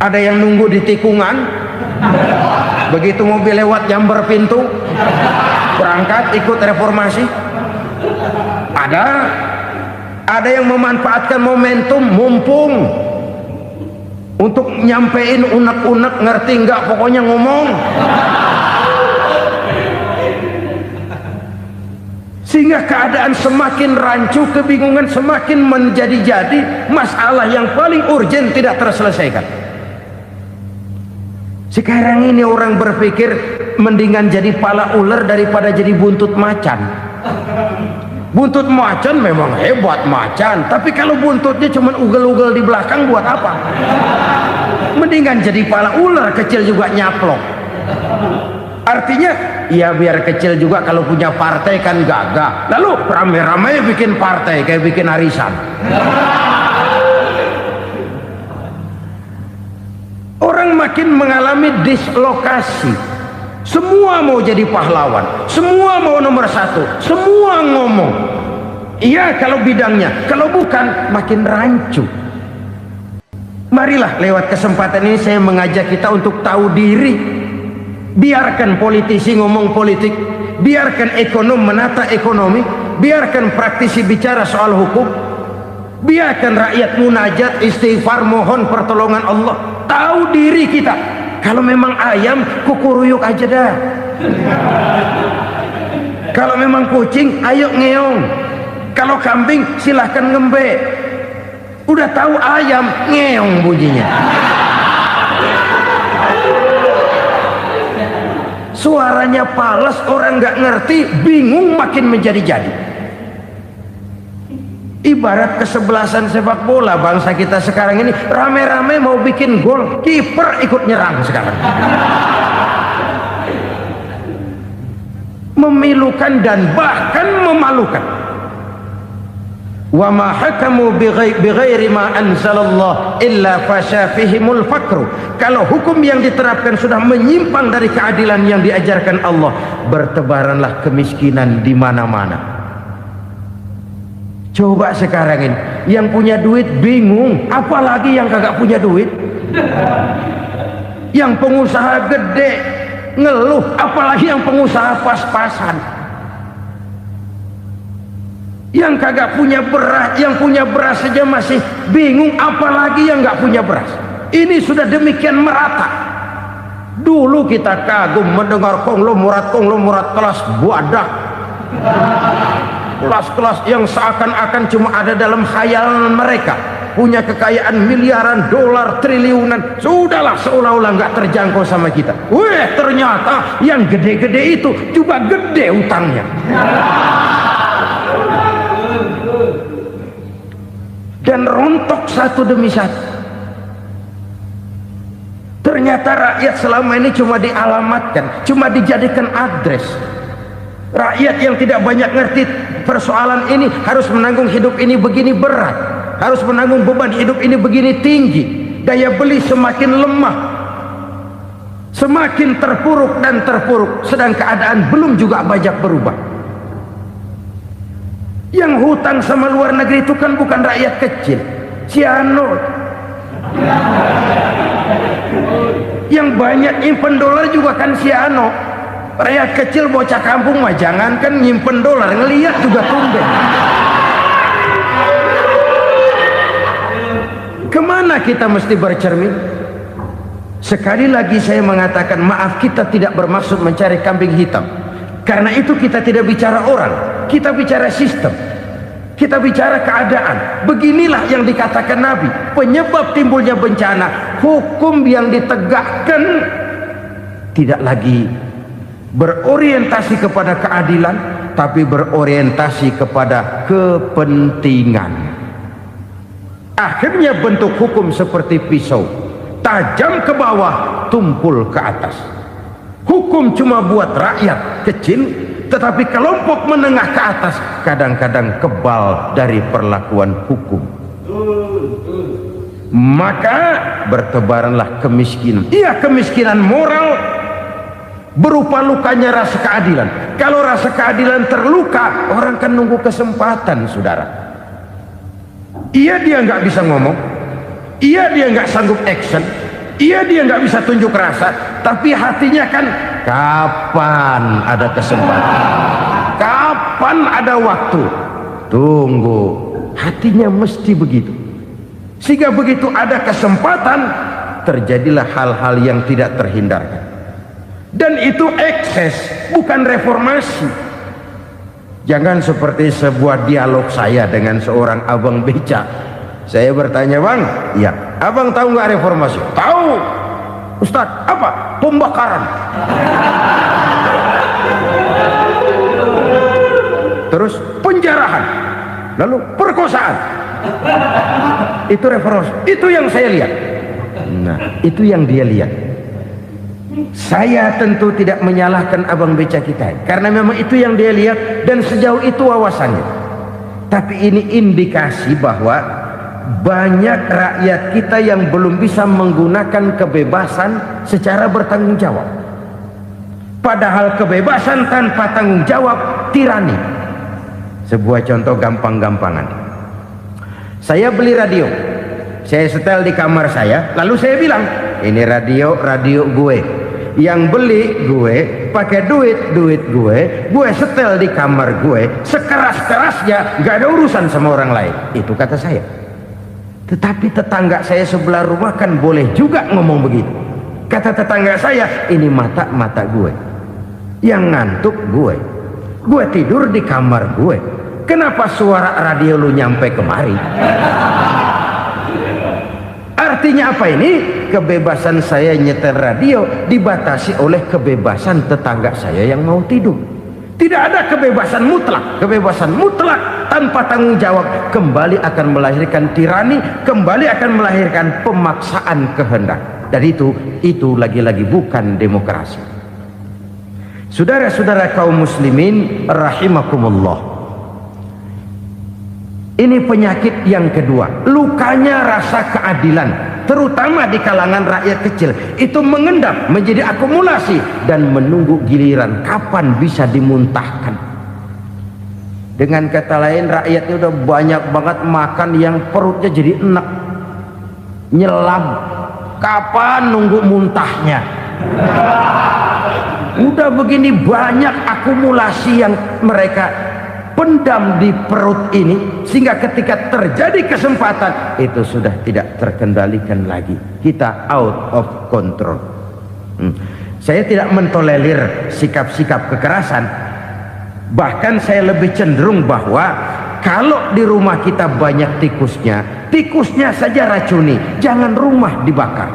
A: Ada yang nunggu di tikungan, begitu mobil lewat nyamber pintu, berangkat ikut reformasi. Ada yang memanfaatkan momentum, mumpung, untuk nyampein unek-unek, ngerti nggak, pokoknya ngomong. Sehingga keadaan semakin rancu, kebingungan semakin menjadi-jadi, masalah yang paling urgen tidak terselesaikan. Sekarang ini orang berpikir mendingan jadi pala ular daripada jadi buntut macan.
C: Buntut macan memang hebat macan, tapi kalau buntutnya cuma ugel-ugel di belakang buat apa? Mendingan jadi pala ular kecil juga nyaplok. Artinya ya biar kecil juga kalau punya partai kan gagah. Lalu rame-rame bikin partai kayak bikin arisan. Orang makin mengalami dislokasi. Semua mau jadi pahlawan, semua mau nomor satu, semua ngomong iya kalau bidangnya, kalau bukan makin rancu. Marilah lewat kesempatan ini saya mengajak kita untuk tahu diri. Biarkan politisi ngomong politik, biarkan ekonom menata ekonomi, biarkan praktisi bicara soal hukum, biarkan rakyat munajat, istighfar, mohon pertolongan Allah. Tahu diri kita. Kalau memang ayam, kukuruyuk aja dah. Kalau memang kucing, ayo ngeong. Kalau kambing, silahkan ngembe. Udah tahu ayam, ngeong bunyinya. Suaranya palas, orang nggak ngerti, bingung, makin menjadi-jadi. Ibarat kesebelasan sepak bola bangsa kita sekarang ini, rame-rame mau bikin gol, kiper ikut nyerang sekarang. Memilukan dan bahkan memalukan. Wa ma hakamu bighairi ma anzalallah illa fasyafihimul fakru. Kalau hukum yang diterapkan sudah menyimpang dari keadilan yang diajarkan Allah, bertebaranlah kemiskinan di mana-mana. Coba sekarang ini yang punya duit bingung, apalagi yang kagak punya duit. Yang pengusaha gede ngeluh, apalagi yang pengusaha pas-pasan. Yang kagak punya beras, yang punya beras saja masih bingung, apalagi yang nggak punya beras. Ini sudah demikian merata. Dulu kita kagum mendengar konglomerat kelas buadah, kelas-kelas yang seakan-akan cuma ada dalam khayalan mereka, punya kekayaan miliaran dolar, triliunan. Sudahlah, seolah-olah nggak terjangkau sama kita. Weh, ternyata yang gede-gede itu juga gede utangnya. Dan rontok satu demi satu. Ternyata rakyat selama ini cuma dialamatkan, cuma dijadikan address. Rakyat yang tidak banyak ngerti persoalan ini harus menanggung hidup ini begini berat, harus menanggung beban hidup ini begini tinggi, daya beli semakin lemah, semakin terpuruk dan terpuruk, sedang keadaan belum juga banyak berubah. Yang hutang sama luar negeri itu kan bukan rakyat kecil, Ciano. Yang banyak nyimpen dolar juga kan Ciano. Rakyat kecil bocah kampung mah jangankan nyimpen dolar, ngelihat juga tumben. Kemana kita mesti bercermin? Sekali lagi saya mengatakan maaf, kita tidak bermaksud mencari kambing hitam. Karena itu kita tidak bicara orang, kita bicara sistem, kita bicara keadaan. Beginilah yang dikatakan Nabi, penyebab timbulnya bencana, hukum yang ditegakkan tidak lagi berorientasi kepada keadilan, tapi berorientasi kepada kepentingan. Akhirnya bentuk hukum seperti pisau, tajam ke bawah, tumpul ke atas. Hukum cuma buat rakyat kecil, tetapi kelompok menengah ke atas kadang-kadang kebal dari perlakuan hukum. Maka bertebaranlah kemiskinan. Iya, kemiskinan moral berupa lukanya rasa keadilan. Kalau rasa keadilan terluka, orang kan nunggu kesempatan, saudara. Iya, dia nggak bisa ngomong, iya dia nggak sanggup action, iya dia nggak bisa tunjuk rasa, tapi hatinya kan kapan ada kesempatan, kapan ada waktu, tunggu. Hatinya mesti begitu. Sehingga begitu ada kesempatan, terjadilah hal-hal yang tidak terhindarkan. Dan itu ekses, bukan reformasi. Jangan seperti sebuah dialog saya dengan seorang abang beca. Saya bertanya, bang, ya, abang tahu nggak reformasi? Tahu. Ustadz, apa? Pembakaran. terus penjarahan, lalu perkosaan. Itu reformasi, itu yang saya lihat. Nah, itu yang dia lihat. Saya tentu tidak menyalahkan abang beca kita, karena memang itu yang dia lihat dan sejauh itu wawasannya. Tapi ini indikasi bahwa banyak rakyat kita yang belum bisa menggunakan kebebasan secara bertanggung jawab. Padahal kebebasan tanpa tanggung jawab tirani. Sebuah contoh gampang-gampangan. Saya beli radio, saya setel di kamar saya, lalu saya bilang, ini radio gue. Yang beli gue, pakai duit gue setel di kamar gue, sekeras-kerasnya, gak ada urusan sama orang lain. Itu kata saya. Tetapi tetangga saya sebelah rumah kan boleh juga ngomong begitu. Kata tetangga saya, ini mata gue, yang ngantuk gue tidur di kamar gue, kenapa suara radio lu nyampe kemari? Artinya apa ini? Kebebasan saya nyetel radio dibatasi oleh kebebasan tetangga saya yang mau tidur. Tidak ada kebebasan mutlak. Kebebasan mutlak tanpa tanggung jawab kembali akan melahirkan tirani, kembali akan melahirkan pemaksaan kehendak. Dan itu lagi-lagi bukan demokrasi. Saudara-saudara kaum muslimin rahimakumullah. Ini penyakit yang kedua, lukanya rasa keadilan, terutama di kalangan rakyat kecil. Itu mengendap menjadi akumulasi dan menunggu giliran kapan bisa dimuntahkan. Dengan kata lain, rakyatnya udah banyak banget makan yang perutnya jadi enek, nyelam. Kapan nunggu muntahnya? Udah begini banyak akumulasi yang mereka pendam di perut ini, sehingga ketika terjadi kesempatan itu sudah tidak terkendalikan lagi. Kita out of control. Saya tidak mentolerir sikap-sikap kekerasan. Bahkan saya lebih cenderung bahwa kalau di rumah kita banyak tikusnya saja racuni, jangan rumah dibakar.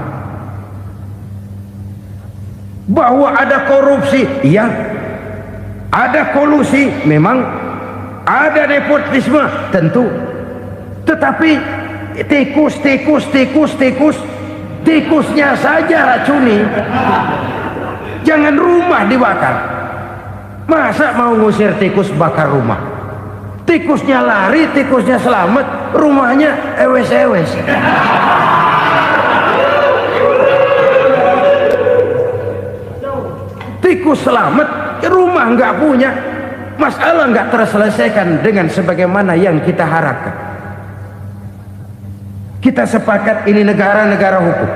C: Bahwa ada korupsi, iya. Ada kolusi, memang. Ada nepotisme, tentu. Tetapi tikusnya saja racuni, jangan rumah dibakar. Masa mau ngusir tikus bakar rumah? Tikusnya lari, tikusnya selamat, rumahnya ewes-ewes. Tikus selamat, rumah nggak punya. Masalah nggak terselesaikan dengan sebagaimana yang kita harapkan. Kita sepakat ini negara hukum,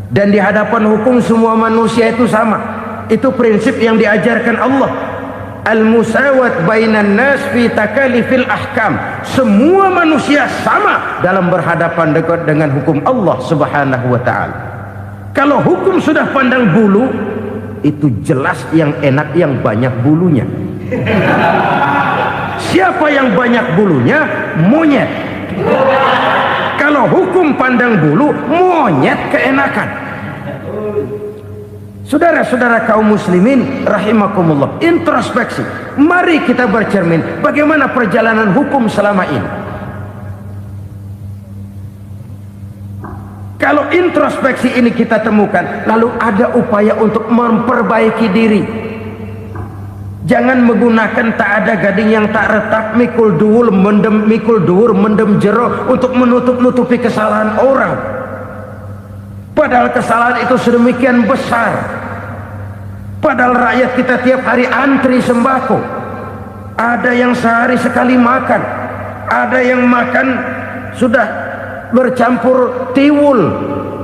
C: dan di hadapan hukum semua manusia itu sama. Itu prinsip yang diajarkan Allah. Al-musawat bainan nas fi takalifil ahkam. Semua manusia sama dalam berhadapan dengan hukum Allah Subhanahu wa ta'ala. Kalau hukum sudah pandang bulu, itu jelas yang enak yang banyak bulunya. Siapa yang banyak bulunya? Monyet. Kalau hukum pandang bulu, monyet keenakan. Saudara-saudara kaum muslimin rahimakumullah, introspeksi. Mari kita bercermin bagaimana perjalanan hukum selama ini. Kalau introspeksi ini kita temukan, lalu ada upaya untuk memperbaiki diri. Jangan menggunakan tak ada gading yang tak retak, mikul duwur mendem jero untuk menutup-nutupi kesalahan orang. Padahal kesalahan itu sedemikian besar. Padahal rakyat kita tiap hari antri sembako. Ada yang sehari sekali makan, ada yang makan sudah bercampur tiwul,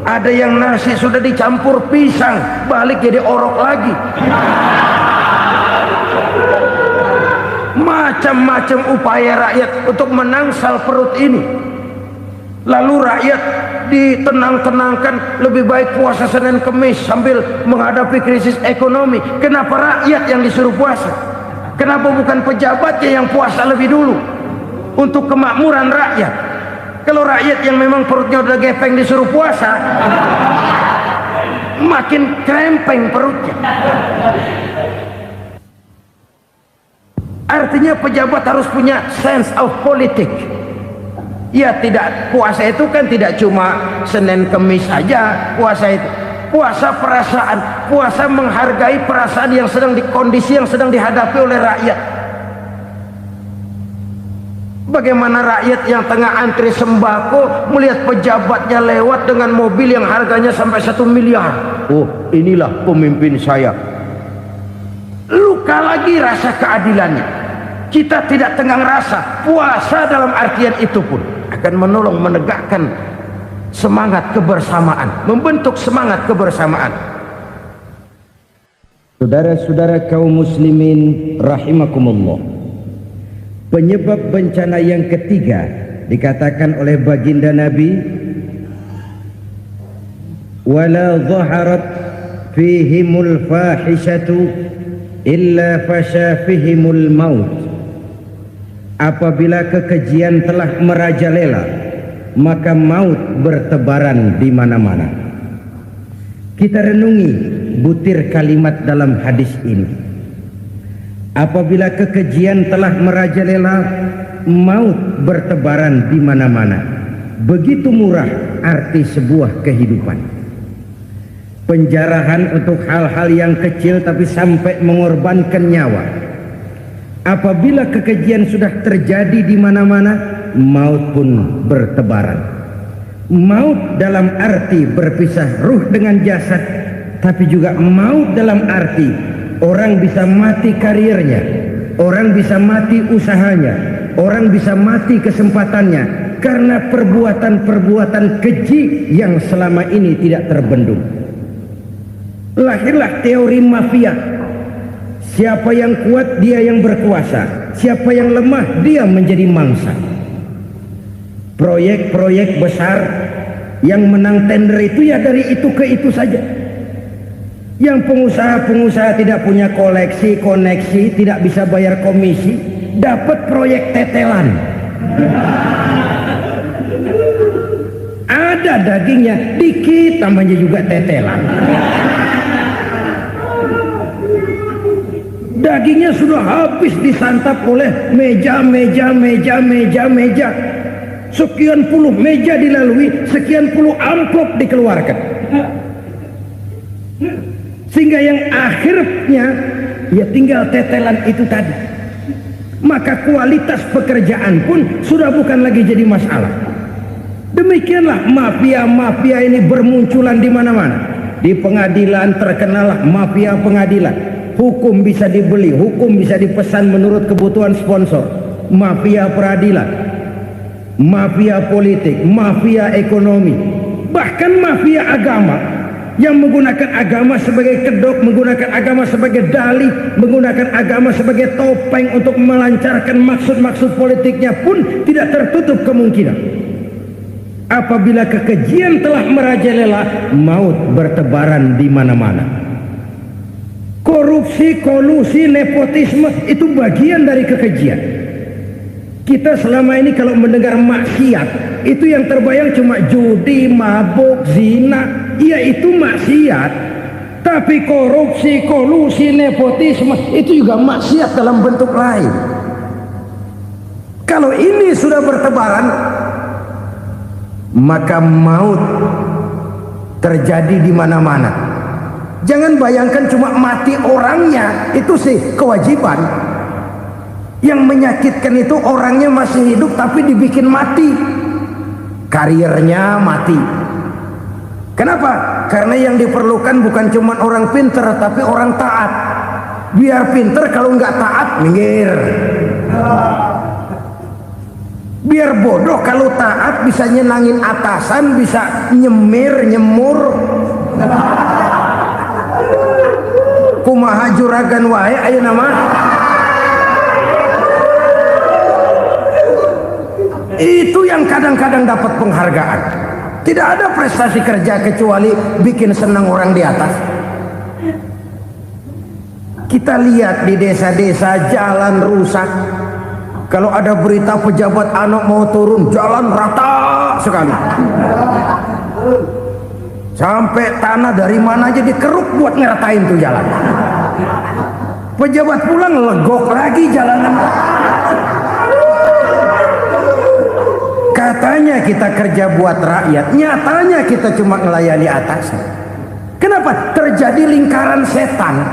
C: ada yang nasi sudah dicampur pisang, balik jadi orok lagi. Macam-macam upaya rakyat untuk menangsal perut ini. Lalu rakyat ditenang-tenangkan, lebih baik puasa Senin Kemis sambil menghadapi krisis ekonomi. Kenapa rakyat yang disuruh puasa? Kenapa bukan pejabatnya yang puasa lebih dulu untuk kemakmuran rakyat? Kalau rakyat yang memang perutnya udah gepeng disuruh puasa, makin krempeng perutnya. Artinya pejabat harus punya sense of politik. Ya, tidak, puasa itu kan tidak cuma Senin Kemis saja puasa itu. Puasa perasaan, puasa menghargai perasaan yang sedang kondisi yang sedang dihadapi oleh rakyat. Bagaimana rakyat yang tengah antri sembako melihat pejabatnya lewat dengan mobil yang harganya sampai 1 miliar. Oh, inilah pemimpin saya. Luka lagi rasa keadilannya. Kita tidak tenggang rasa. Puasa dalam artian itu pun akan menolong menegakkan semangat kebersamaan, membentuk semangat kebersamaan.
A: Saudara-saudara kaum muslimin rahimakumullah, penyebab bencana yang ketiga dikatakan oleh baginda Nabi, wala zaharat fihimul fahishatu illa fasha fihimul maut. Apabila kekejian telah merajalela, maka maut bertebaran di mana-mana. Kita renungi butir kalimat dalam hadis ini. Apabila kekejian telah merajalela, maut bertebaran di mana-mana. Begitu murah arti sebuah kehidupan. Penjarahan untuk hal-hal yang kecil tapi sampai mengorbankan nyawa. Apabila kekejian sudah terjadi di mana-mana, maut pun bertebaran. Maut dalam arti berpisah ruh dengan jasad, tapi juga maut dalam arti orang bisa mati karirnya, orang bisa mati usahanya, orang bisa mati kesempatannya karena perbuatan-perbuatan keji yang selama ini tidak terbendung. Lahirlah teori mafia. Siapa yang kuat dia yang berkuasa, siapa yang lemah dia menjadi mangsa. Proyek-proyek besar yang menang tender itu ya dari itu ke itu saja. Yang pengusaha-pengusaha tidak punya koleksi, koneksi, tidak bisa bayar komisi, dapat proyek tetelan. Ada dagingnya, dikit tambahnya juga tetelan. Dagingnya sudah habis disantap oleh meja. Sekian puluh meja dilalui, sekian puluh amplop dikeluarkan. Sehingga yang akhirnya ya tinggal tetelan itu tadi. Maka kualitas pekerjaan pun sudah bukan lagi jadi masalah. Demikianlah mafia-mafia ini bermunculan di mana-mana. Di pengadilan terkenallah mafia pengadilan. Hukum bisa dibeli, hukum bisa dipesan menurut kebutuhan sponsor. Mafia peradilan, mafia politik, mafia ekonomi, bahkan mafia agama yang menggunakan agama sebagai kedok, menggunakan agama sebagai dalih, menggunakan agama sebagai topeng untuk melancarkan maksud-maksud politiknya pun tidak tertutup kemungkinan. Apabila kekejian telah merajalela, maut bertebaran di mana-mana. Korupsi, kolusi, nepotisme itu bagian dari kekejian. Kita selama ini kalau mendengar maksiat, itu yang terbayang cuma judi, mabuk, zina. Iya, itu maksiat. Tapi korupsi, kolusi, nepotisme itu juga maksiat dalam bentuk lain. Kalau ini sudah bertebaran, maka maut terjadi di mana-mana. Jangan bayangkan cuma mati orangnya, itu sih kewajiban. Yang menyakitkan itu orangnya masih hidup tapi dibikin mati, karirnya mati. Kenapa? Karena yang diperlukan bukan cuma orang pinter tapi orang taat. Biar pinter, kalau nggak taat minggir. Biar bodoh, kalau taat bisa nyenangin atasan, bisa nyemir, nyemur. Kumaha juragan wae ayeuna mah. Itu yang kadang-kadang dapat penghargaan. Tidak ada prestasi kerja kecuali bikin senang orang di atas. Kita lihat di desa-desa jalan rusak. Kalau ada berita pejabat anak mau turun, jalan rata sekali. Sampai tanah dari mana aja dikeruk buat ngeratain tuh jalan.
C: Pejabat pulang legok lagi jalanan. Katanya kita kerja buat rakyat, nyatanya kita cuma melayani atasan. Kenapa? Terjadi lingkaran setan.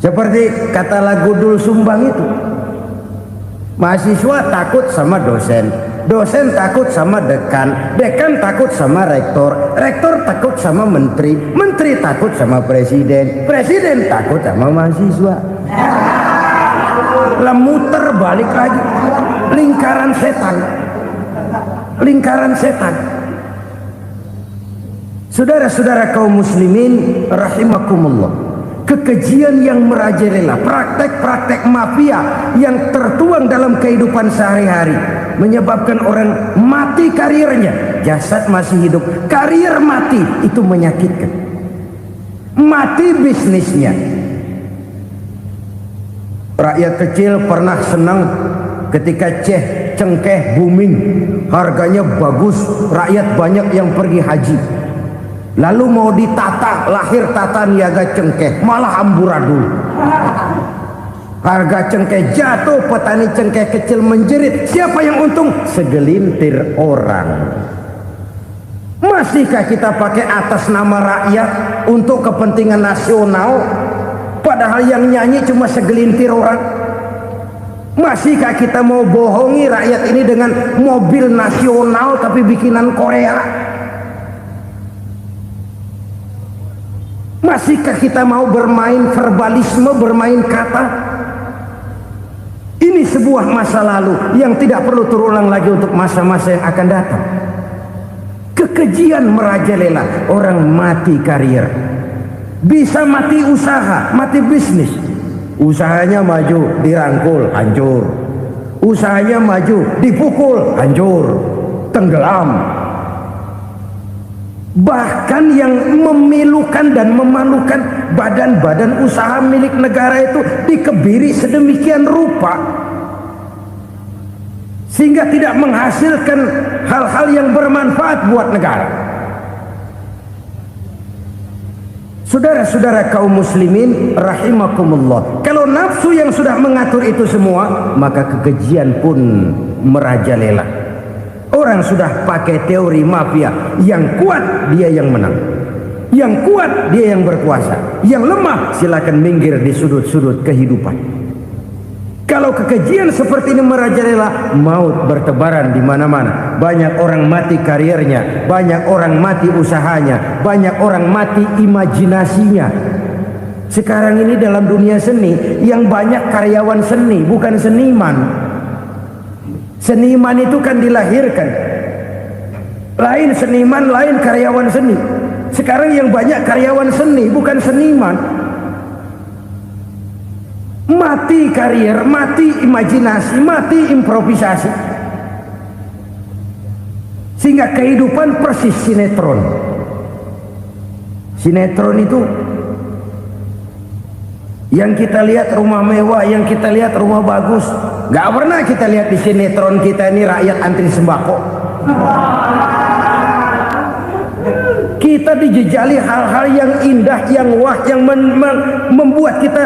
C: Seperti kata lagu Dul Sumbang itu. Mahasiswa takut sama dosen, dosen takut sama dekan, dekan takut sama rektor, rektor takut sama menteri, menteri takut sama presiden, presiden takut sama mahasiswa. Muter balik lagi, lingkaran setan, lingkaran setan. Saudara-saudara kaum muslimin rahimakumullah, kekejian yang merajalela, praktek-praktek mafia yang tertuang dalam kehidupan sehari-hari menyebabkan orang mati karirnya, jasad masih hidup, karir mati, itu menyakitkan. Mati bisnisnya. Rakyat kecil pernah senang ketika cengkeh booming, harganya bagus, rakyat banyak yang pergi haji. Lalu mau ditata, lahir tata niaga cengkeh, malah amburadul. Harga cengkeh jatuh, petani cengkeh kecil menjerit. Siapa yang untung? Segelintir orang. Masihkah kita pakai atas nama rakyat untuk kepentingan nasional, padahal yang nyanyi cuma segelintir orang? Masihkah kita mau bohongi rakyat ini dengan mobil nasional tapi bikinan Korea? Masihkah kita mau bermain verbalisme, bermain kata? Ini sebuah masa lalu yang tidak perlu terulang lagi untuk masa-masa yang akan datang. Kekejian merajalela, orang mati karir, bisa mati usaha, mati bisnis. Usahanya maju, dirangkul, hancur. Usahanya maju, dipukul, hancur, tenggelam. Bahkan yang memilukan dan memalukan badan-badan usaha milik negara itu dikebiri sedemikian rupa sehingga tidak menghasilkan hal-hal yang bermanfaat buat negara. Saudara-saudara kaum muslimin rahimakumullah, kalau nafsu yang sudah mengatur itu semua, maka kekejian pun merajalela. Orang sudah pakai teori mafia, yang kuat dia yang menang, yang kuat dia yang berkuasa, yang lemah silakan minggir di sudut-sudut kehidupan. Kalau kekejian seperti ini merajalela, maut bertebaran di mana-mana. Banyak orang mati karirnya, banyak orang mati usahanya, banyak orang mati imajinasinya. Sekarang ini dalam dunia seni yang banyak karyawan seni, bukan seniman. Seniman itu kan dilahirkan, lain seniman, lain karyawan seni. Sekarang yang banyak karyawan seni, bukan seniman. Mati karir, mati imajinasi, mati improvisasi, sehingga kehidupan persis sinetron. Sinetron itu yang kita lihat rumah mewah, yang kita lihat rumah bagus. Gak pernah kita lihat di sinetron kita ini rakyat antri sembako. Kita dijejali hal-hal yang indah, yang wah, yang membuat kita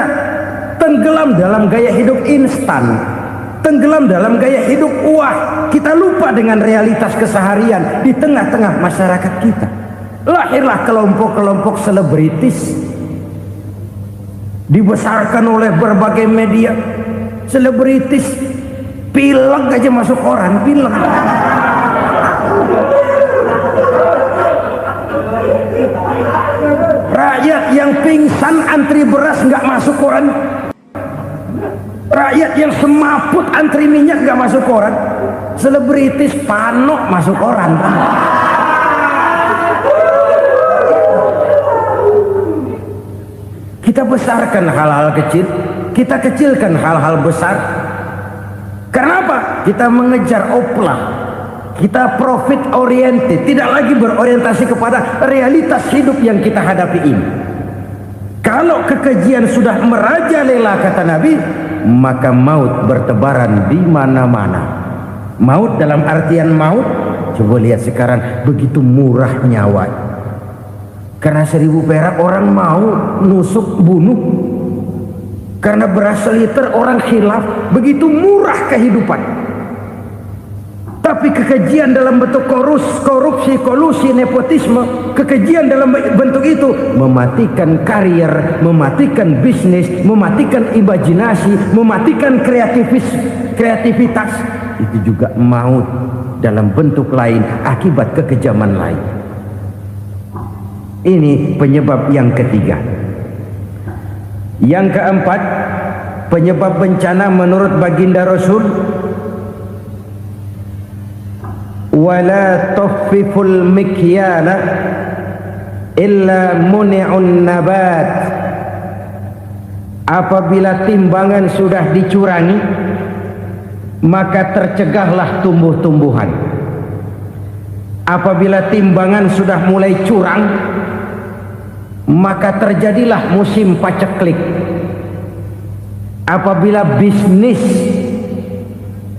C: tenggelam dalam gaya hidup instan, tenggelam dalam gaya hidup wah. Kita lupa dengan realitas keseharian di tengah-tengah masyarakat kita. Lahirlah kelompok-kelompok selebritis, dibesarkan oleh berbagai media. Selebritis pilek aja masuk koran, pilek. Rakyat yang pingsan antri beras nggak masuk koran. Rakyat yang semaput antri minyak nggak masuk koran. Selebritis panok masuk koran. Kita besarkan hal-hal kecil, kita kecilkan hal-hal besar. Kenapa? Kita mengejar oplah, kita profit oriented, tidak lagi berorientasi kepada realitas hidup yang kita hadapi ini. Kalau kekejian sudah merajalela, kata Nabi, maka maut bertebaran di mana-mana. Maut dalam artian maut, coba lihat sekarang begitu murah nyawa. Karena 1000 perak orang mau nusuk bunuh. Karena beras seliter orang khilaf, begitu murah kehidupan. Tapi kekejian dalam bentuk korupsi, kolusi, nepotisme, kekejian dalam bentuk itu mematikan karier, mematikan bisnis, mematikan imajinasi, mematikan kreativitas. Itu juga maut dalam bentuk lain akibat kekejaman lain. Ini penyebab yang ketiga. Yang keempat, penyebab bencana menurut baginda Rasul, wala tuffiful mikyala illa muni'un nabat. Apabila timbangan sudah dicurangi, maka tercegahlah tumbuh-tumbuhan. Apabila timbangan sudah mulai curang, maka terjadilah musim paceklik. Apabila bisnis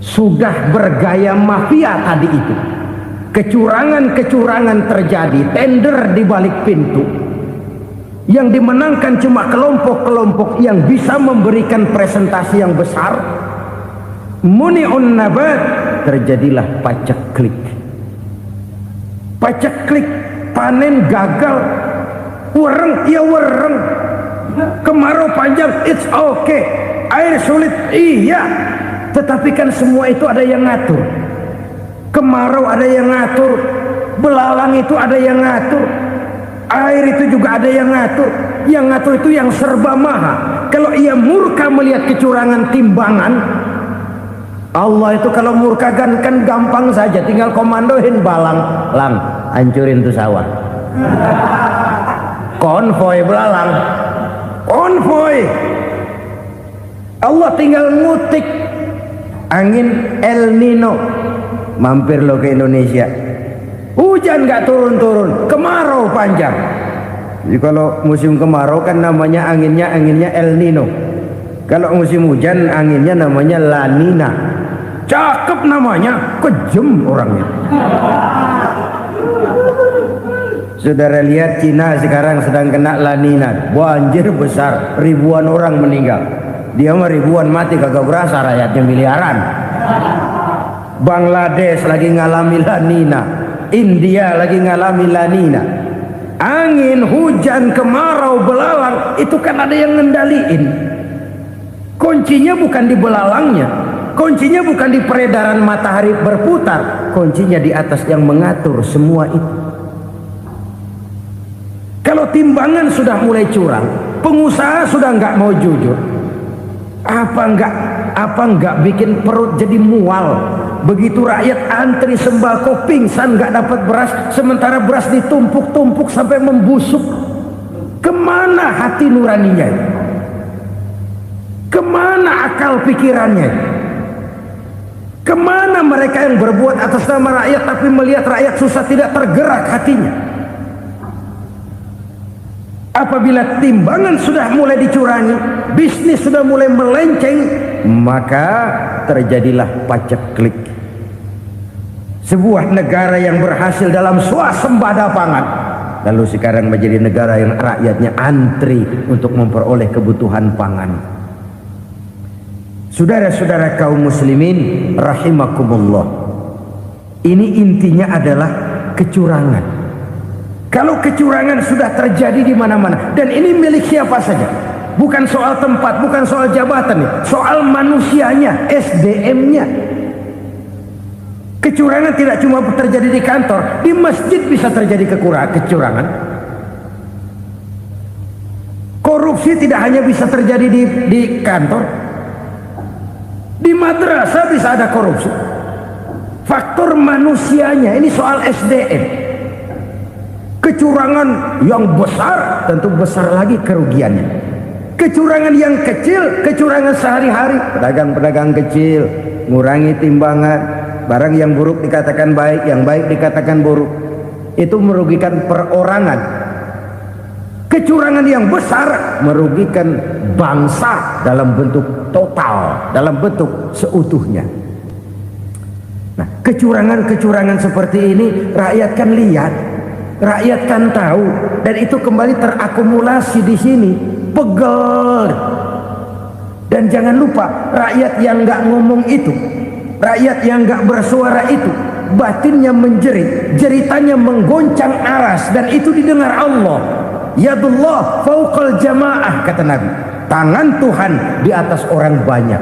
C: sudah bergaya mafia tadi itu, kecurangan-kecurangan terjadi, tender di balik pintu, yang dimenangkan cuma kelompok-kelompok yang bisa memberikan presentasi yang besar, muni'un nabat, terjadilah paceklik. Paceklik, panen gagal, wereng ya wereng, kemarau panjang it's okay, air sulit iya, tetapi kan semua itu ada yang ngatur. Kemarau ada yang ngatur, belalang itu ada yang ngatur, air itu juga ada yang ngatur. Yang ngatur itu yang serba maha. Kalau ia murka melihat kecurangan timbangan, Allah itu kalau murka kan gampang saja, tinggal komandoin balang, lang hancurin tuh sawah. Konvoy belalang, konvoy. Allah tinggal ngutik angin El Nino, mampir lo ke Indonesia. Hujan gak turun-turun, kemarau panjang. Jadi kalau musim kemarau kan namanya anginnya El Nino. Kalau musim hujan anginnya namanya La Nina. Cakep namanya, kejem orangnya. Saudara lihat Cina sekarang sedang kena La Nina, banjir besar, ribuan orang meninggal. Dia mah ribuan mati kagak berasa, rakyatnya miliaran. Bangladesh lagi ngalami La Nina, India lagi ngalami La Nina. Angin, hujan, kemarau, belalang itu kan ada yang ngendaliin. Kuncinya bukan di belalangnya, kuncinya bukan di peredaran matahari berputar, kuncinya di atas yang mengatur semua itu. Kalau timbangan sudah mulai curang, pengusaha sudah nggak mau jujur, apa nggak bikin perut jadi mual. Begitu rakyat antri sembako pingsan nggak dapat beras, sementara beras ditumpuk-tumpuk sampai membusuk. Kemana hati nuraninya? Kemana akal pikirannya? Kemana mereka yang berbuat atas nama rakyat tapi melihat rakyat susah tidak tergerak hatinya? Apabila timbangan sudah mulai dicurangi, bisnis sudah mulai melenceng, maka terjadilah paceklik. Sebuah negara yang berhasil dalam swasembada pangan, lalu sekarang menjadi negara yang rakyatnya antri untuk memperoleh kebutuhan pangan. Saudara-saudara kaum muslimin rahimakumullah, ini intinya adalah kecurangan. Kalau kecurangan sudah terjadi di mana-mana, dan ini milik siapa saja, bukan soal tempat, bukan soal jabatan, soal manusianya, SDM-nya. Kecurangan tidak cuma terjadi di kantor, di masjid bisa terjadi kecurangan. Korupsi tidak hanya bisa terjadi di kantor, di madrasah bisa ada korupsi. Faktor manusianya, ini soal SDM. Kecurangan yang besar tentu besar lagi kerugiannya. Kecurangan yang kecil, kecurangan sehari-hari, pedagang-pedagang kecil ngurangi timbangan, barang yang buruk dikatakan baik, yang baik dikatakan buruk, itu merugikan perorangan. Kecurangan yang besar merugikan bangsa dalam bentuk total, dalam bentuk seutuhnya. Nah, kecurangan-kecurangan seperti ini rakyat kan lihat, rakyat kan tahu, dan itu kembali terakumulasi di sini, pegel. Dan jangan lupa, rakyat yang nggak ngomong itu, rakyat yang nggak bersuara itu, batinnya menjerit, jeritannya menggoncang aras, dan itu didengar Allah. Yadullah fauqal jamaah, kata Nabi. Tangan Tuhan di atas orang banyak.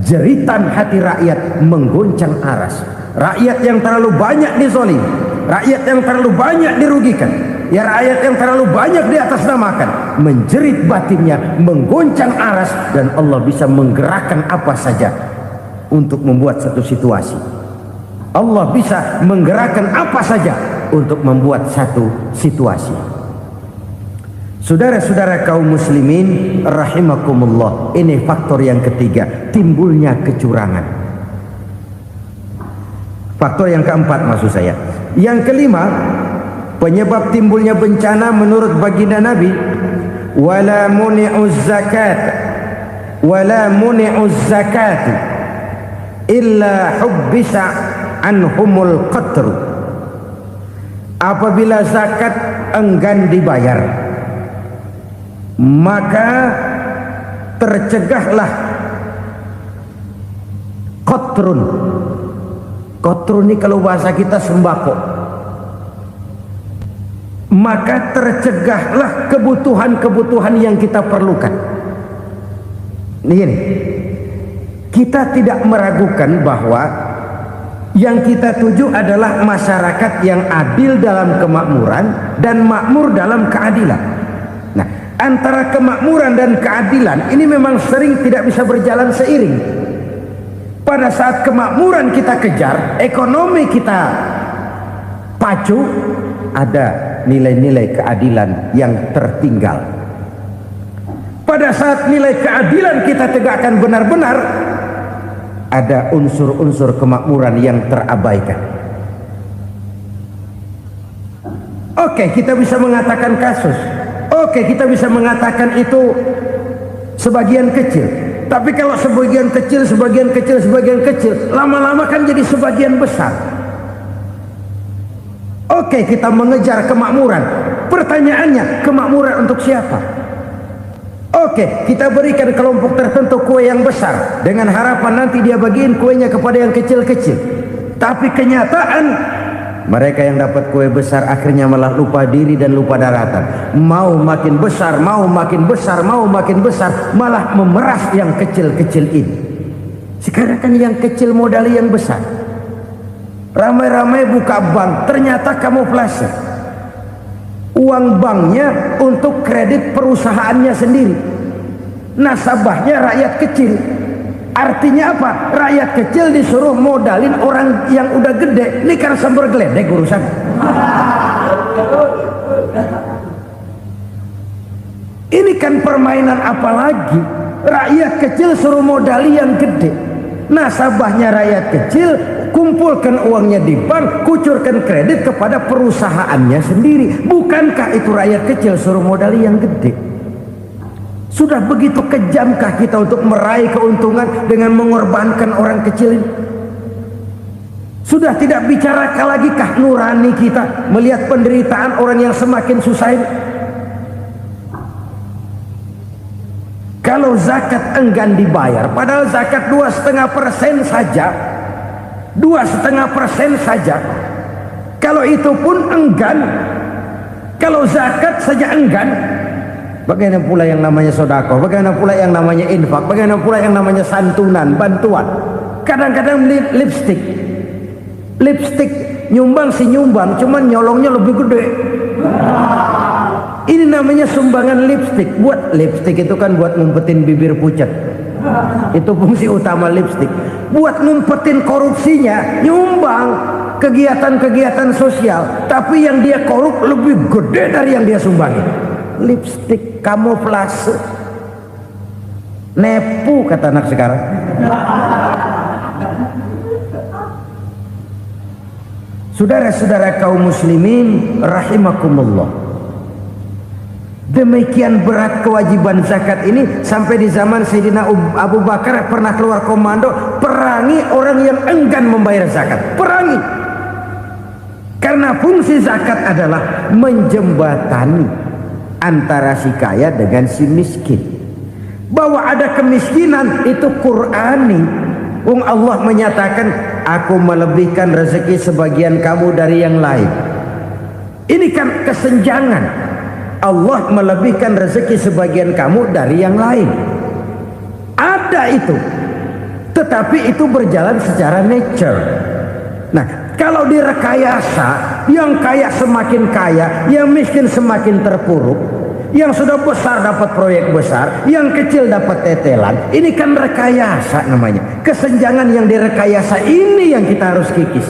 C: Jeritan hati rakyat menggoncang aras. Rakyat yang terlalu banyak dizolim, rakyat yang terlalu banyak dirugikan, ya rakyat yang terlalu banyak di atas namakan, menjerit batinnya, menggoncang aras, dan Allah bisa menggerakkan apa saja untuk membuat satu situasi. Allah bisa menggerakkan apa saja untuk membuat satu situasi. Saudara-saudara kaum muslimin rahimakumullah, ini faktor yang ketiga, timbulnya kecurangan. Faktor yang keempat maksud saya. Yang kelima, penyebab timbulnya bencana menurut baginda Nabi, wala muni'uz zakat wala muni'uz zakat illa hubbisa anhumul qatru. Apabila zakat enggan dibayar, maka tercegahlah qatrun. Qatrun ini kalau bahasa kita sembako. Maka tercegahlah kebutuhan-kebutuhan yang kita perlukan. Ini, kita tidak meragukan bahwa yang kita tuju adalah masyarakat yang adil dalam kemakmuran dan makmur dalam keadilan. Nah, antara kemakmuran dan keadilan ini memang sering tidak bisa berjalan seiring. Pada saat kemakmuran kita kejar, ekonomi kita pacu, ada nilai-nilai keadilan yang tertinggal. Pada saat nilai keadilan kita tegakkan benar-benar, ada unsur-unsur kemakmuran yang terabaikan. Oke, kita bisa mengatakan kasus. Oke, kita bisa mengatakan itu sebagian kecil. Tapi kalau sebagian kecil, lama-lama kan jadi sebagian besar. Oke, kita mengejar kemakmuran. Pertanyaannya, kemakmuran untuk siapa? Oke, kita berikan kelompok tertentu kue yang besar dengan harapan nanti dia bagiin kuenya kepada yang kecil-kecil. Tapi kenyataan, mereka yang dapat kue besar akhirnya malah lupa diri dan lupa daratan. Mau makin besar, malah memeras yang kecil-kecil ini. Sekarang kan yang kecil modali yang besar. Ramai-ramai buka bank, ternyata kamuflase. Uang banknya untuk kredit perusahaannya sendiri. Nasabahnya rakyat kecil. Artinya apa? Rakyat kecil disuruh modalin orang yang udah gede. Ini kan sumber geledek urusan. Ini kan permainan apa lagi? Rakyat kecil suruh modali yang gede. Nasabahnya rakyat kecil, kumpulkan uangnya di bank, kucurkan kredit kepada perusahaannya sendiri. Bukankah itu rakyat kecil suruh modali yang gede? Sudah begitu kejamkah kita untuk meraih keuntungan dengan mengorbankan orang kecil ini? Sudah tidak bicara lagi kah nurani kita melihat penderitaan orang yang semakin susah ini? Kalau zakat enggan dibayar, padahal zakat 2,5% saja, 2,5% saja. Kalau itu pun enggan, kalau zakat saja enggan, bagaimana pula yang namanya sedekah? Bagaimana pula yang namanya infak? Bagaimana pula yang namanya santunan, bantuan? Kadang-kadang lipstick nyumbang si nyumbang, cuman nyolongnya lebih gede. Ini namanya sumbangan lipstick. Buat lipstick itu kan buat ngumpetin bibir pucat. Itu fungsi utama lipstick. Buat ngumpetin korupsinya, nyumbang kegiatan-kegiatan sosial. Tapi yang dia korup lebih gede dari yang dia sumbangin. Lipstick kamuflase. Nepu kata anak sekarang. Saudara-saudara kaum muslimin rahimakumullah. Demikian berat kewajiban zakat ini sampai di zaman Sayyidina Abu Bakar pernah keluar komando perangi orang yang enggan membayar zakat. Perangi. Karena fungsi zakat adalah menjembatani antara si kaya dengan si miskin. Bahwa ada kemiskinan itu Qur'ani. Allah menyatakan, aku melebihkan rezeki sebagian kamu dari yang lain. Ini kan kesenjangan. Allah melebihkan rezeki sebagian kamu dari yang lain. Ada itu. Tetapi itu berjalan secara nature. Nah, kalau direkayasa, yang kaya semakin kaya, yang miskin semakin terpuruk, yang sudah besar dapat proyek besar, yang kecil dapat tetelan. Ini kan rekayasa namanya. Kesenjangan yang direkayasa ini yang kita harus kikis.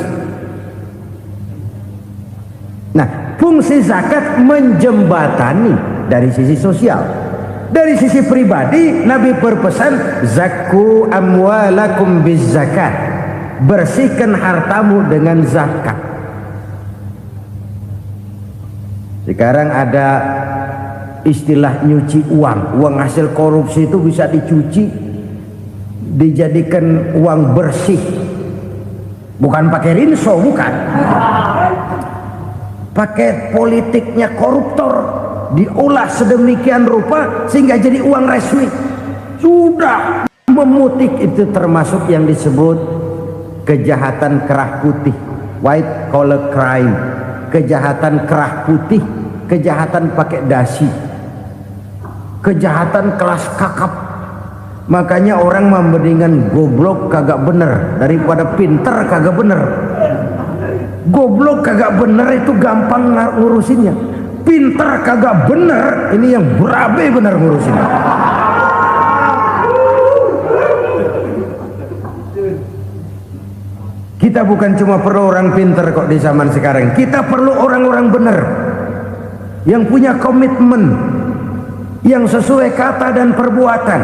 C: Nah, fungsi zakat menjembatani dari sisi sosial. Dari sisi pribadi, Nabi berpesan, zakku amwalakum biz zakat. Bersihkan hartamu dengan zakat. Sekarang ada istilah nyuci uang. Uang hasil korupsi itu bisa dicuci, dijadikan uang bersih. Bukan pakai rinso, bukan. Pakai politiknya koruptor, diolah sedemikian rupa sehingga jadi uang resmi. Sudah memutik, itu termasuk yang disebut kejahatan kerah putih, white collar crime. Kejahatan kerah putih, kejahatan pakai dasi, kejahatan kelas kakap. Makanya orang mendingan goblok kagak bener daripada pinter kagak bener. Goblok kagak bener itu gampang ngurusinnya. Pinter kagak bener, ini yang berabe bener ngurusinnya. Kita bukan cuma perlu orang pinter kok di zaman sekarang. Kita perlu orang-orang bener yang punya komitmen, yang sesuai kata dan perbuatan,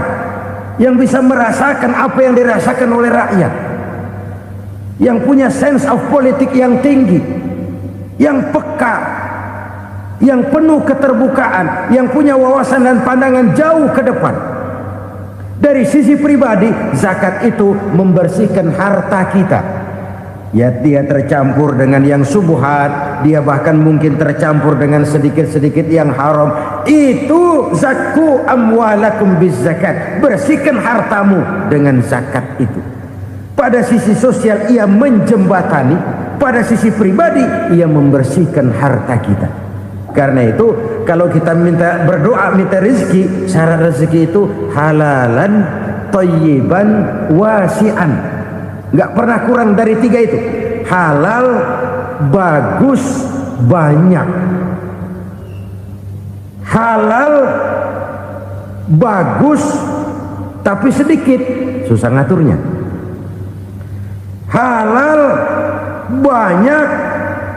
C: yang bisa merasakan apa yang dirasakan oleh rakyat, yang punya sense of politik yang tinggi, yang peka, yang penuh keterbukaan, yang punya wawasan dan pandangan jauh ke depan. Dari sisi pribadi, zakat itu membersihkan harta kita. Ya, dia tercampur dengan yang subuhat, dia bahkan mungkin tercampur dengan sedikit-sedikit yang haram. Itu zakku amwalakum biz zakat. Bersihkan hartamu dengan zakat itu. Pada sisi sosial ia menjembatani, pada sisi pribadi ia membersihkan harta kita. Karena itu kalau kita minta berdoa minta rezeki, syarat rezeki itu halalan thayyiban wasi'an. Nggak pernah kurang dari 3 itu. Halal, bagus, banyak. Halal, bagus, tapi sedikit, susah ngaturnya. Halal, banyak,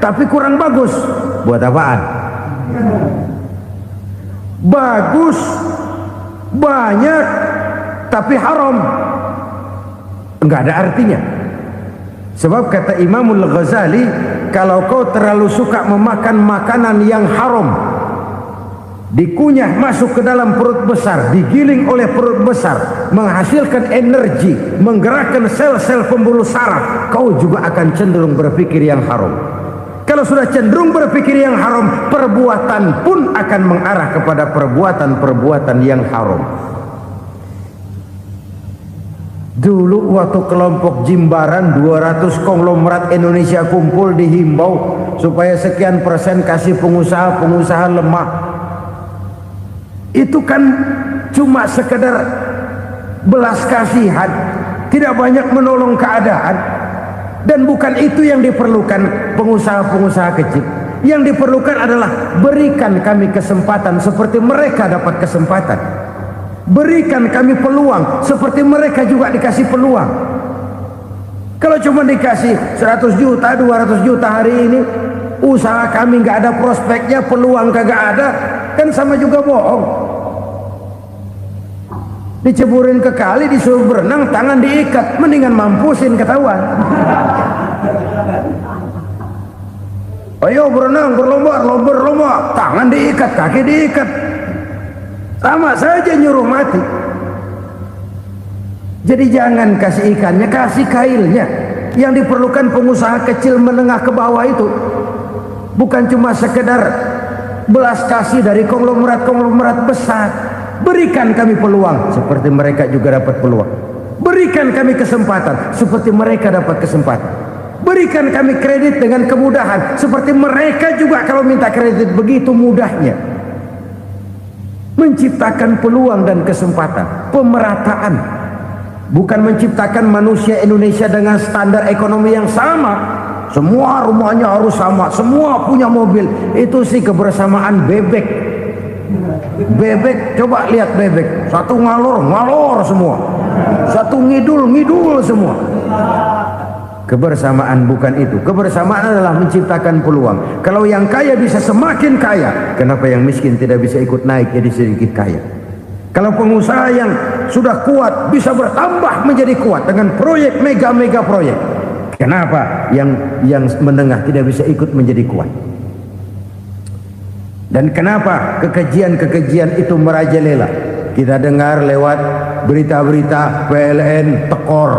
C: tapi kurang bagus. Buat apaan? Bagus, banyak, tapi haram. Enggak ada artinya. Sebab kata Imamul Ghazali, kalau kau terlalu suka memakan makanan yang haram, dikunyah masuk ke dalam perut besar, digiling oleh perut besar, menghasilkan energi, menggerakkan sel-sel pembuluh saraf, kau juga akan cenderung berpikir yang haram. Kalau sudah cenderung berpikir yang haram, perbuatan pun akan mengarah kepada perbuatan-perbuatan yang haram. Dulu waktu kelompok Jimbaran 200 konglomerat Indonesia kumpul, dihimbau supaya sekian persen kasih pengusaha-pengusaha lemah. Itu kan cuma sekedar belas kasihan, tidak banyak menolong keadaan. Dan bukan itu yang diperlukan pengusaha-pengusaha kecil. Yang diperlukan adalah berikan kami kesempatan seperti mereka dapat kesempatan. Berikan kami peluang seperti mereka juga dikasih peluang. Kalau cuma dikasih 100 juta, 200 juta hari ini, usaha kami nggak ada prospeknya, peluang kagak ada, kan sama juga bohong. Diceburin ke kali, disuruh berenang, tangan diikat, mendingan mampusin ketahuan. Ayo berenang, berlomba, tangan diikat, kaki diikat, sama saja nyuruh mati. Jadi jangan kasih ikannya, kasih kailnya. Yang diperlukan pengusaha kecil menengah ke bawah itu bukan cuma sekedar belas kasih dari konglomerat-konglomerat besar, Berikan kami peluang seperti mereka juga dapat peluang. Berikan kami kesempatan seperti mereka dapat kesempatan. Berikan kami kredit dengan kemudahan seperti mereka juga kalau minta kredit begitu mudahnya. Menciptakan peluang dan kesempatan, pemerataan. Bukan menciptakan manusia Indonesia dengan standar ekonomi yang sama. Semua rumahnya harus sama, semua punya mobil. Itu sih kebersamaan bebek. Bebek, coba lihat bebek. Satu ngalor semua. Satu ngidul semua. Kebersamaan bukan itu. Kebersamaan adalah menciptakan peluang. Kalau yang kaya bisa semakin kaya, kenapa yang miskin tidak bisa ikut naik jadi sedikit kaya? Kalau pengusaha yang sudah kuat bisa bertambah menjadi kuat dengan proyek mega proyek, kenapa yang menengah tidak bisa ikut menjadi kuat? Dan kenapa kekejian itu merajalela? Kita dengar lewat berita-berita PLN tekor,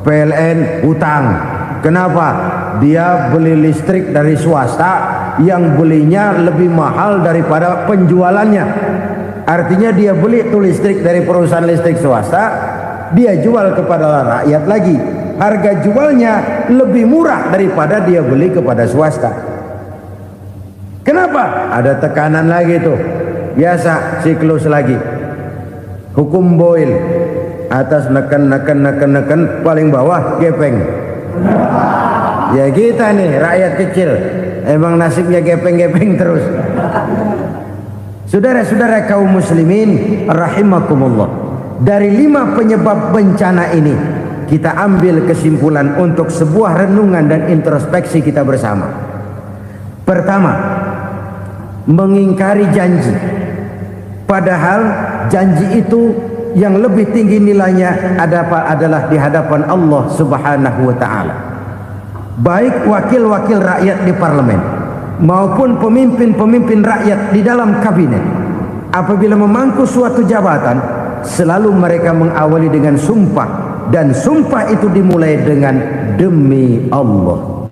C: PLN hutang. Kenapa? Dia beli listrik dari swasta yang belinya lebih mahal daripada penjualannya. Artinya dia beli itu listrik dari perusahaan listrik swasta, dia jual kepada rakyat lagi. Harga jualnya lebih murah daripada dia beli kepada swasta. Kenapa? Ada tekanan lagi tuh. Biasa siklus lagi. Hukum Boyle. Atas neken paling bawah gepeng. Ya kita nih rakyat kecil emang nasibnya gepeng terus. Saudara-saudara kaum muslimin rahimakumullah, dari 5 penyebab bencana ini kita ambil kesimpulan untuk sebuah renungan dan introspeksi kita bersama. Pertama, mengingkari janji, padahal janji itu yang lebih tinggi nilainya adalah di hadapan Allah Subhanahu wa taala. Baik wakil-wakil rakyat di parlemen maupun pemimpin-pemimpin rakyat di dalam kabinet, apabila memangku suatu jabatan, selalu mereka mengawali dengan sumpah, dan sumpah itu dimulai dengan demi Allah.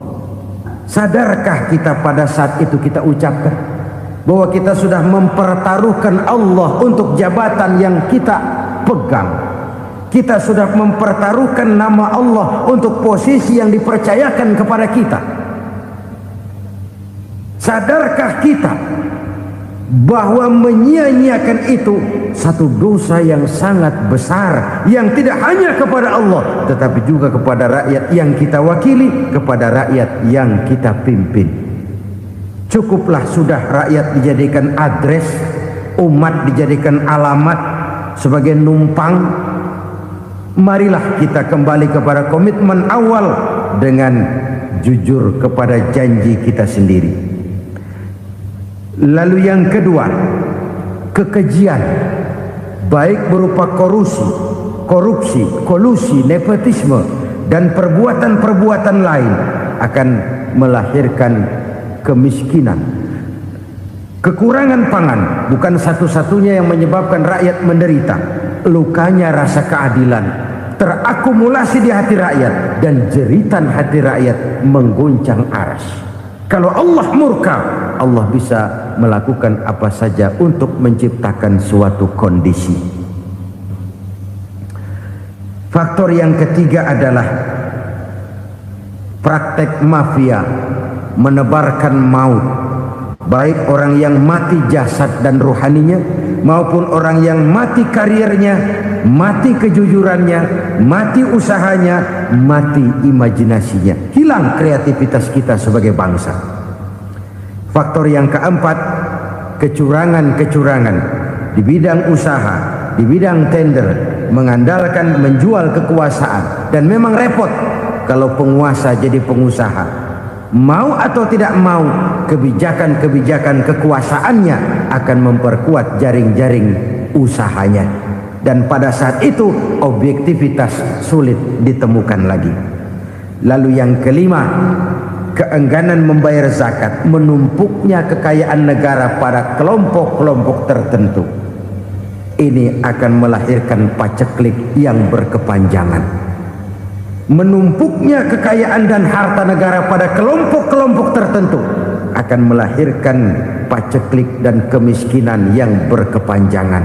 C: Sadarkah kita pada saat itu kita ucapkan bahwa kita sudah mempertaruhkan Allah untuk jabatan yang kita pegang? Kita sudah mempertaruhkan nama Allah untuk posisi yang dipercayakan kepada kita. Sadarkah kita bahwa menyia-nyiakan itu satu dosa yang sangat besar, yang tidak hanya kepada Allah tetapi juga kepada rakyat yang kita wakili, kepada rakyat yang kita pimpin. Cukuplah sudah rakyat dijadikan adres, umat dijadikan alamat sebagai numpang. Marilah kita kembali kepada komitmen awal dengan jujur kepada janji kita sendiri. Lalu yang kedua, kekejian, baik berupa korupsi, kolusi, nepotisme, dan perbuatan-perbuatan lain akan melahirkan kemiskinan. Kekurangan pangan bukan satu-satunya yang menyebabkan rakyat menderita. Lukanya rasa keadilan terakumulasi di hati rakyat, dan jeritan hati rakyat mengguncang aras. Kalau Allah murka, Allah bisa melakukan apa saja untuk menciptakan suatu kondisi. Faktor yang ketiga adalah praktek mafia menebarkan maut, baik orang yang mati jasad dan rohaninya maupun orang yang mati karirnya, mati kejujurannya, mati usahanya, mati imajinasinya. Hilang kreativitas kita sebagai bangsa. Faktor yang keempat, kecurangan-kecurangan di bidang usaha, di bidang tender, mengandalkan menjual kekuasaan. Dan memang repot kalau penguasa jadi pengusaha. Mau atau tidak mau, kebijakan-kebijakan kekuasaannya akan memperkuat jaring-jaring usahanya. Dan pada saat itu objektivitas sulit ditemukan lagi. Lalu yang kelima, keengganan membayar zakat, menumpuknya kekayaan negara pada kelompok-kelompok tertentu. Ini akan melahirkan paceklik yang berkepanjangan. Menumpuknya kekayaan dan harta negara pada kelompok-kelompok tertentu akan melahirkan paceklik dan kemiskinan yang berkepanjangan.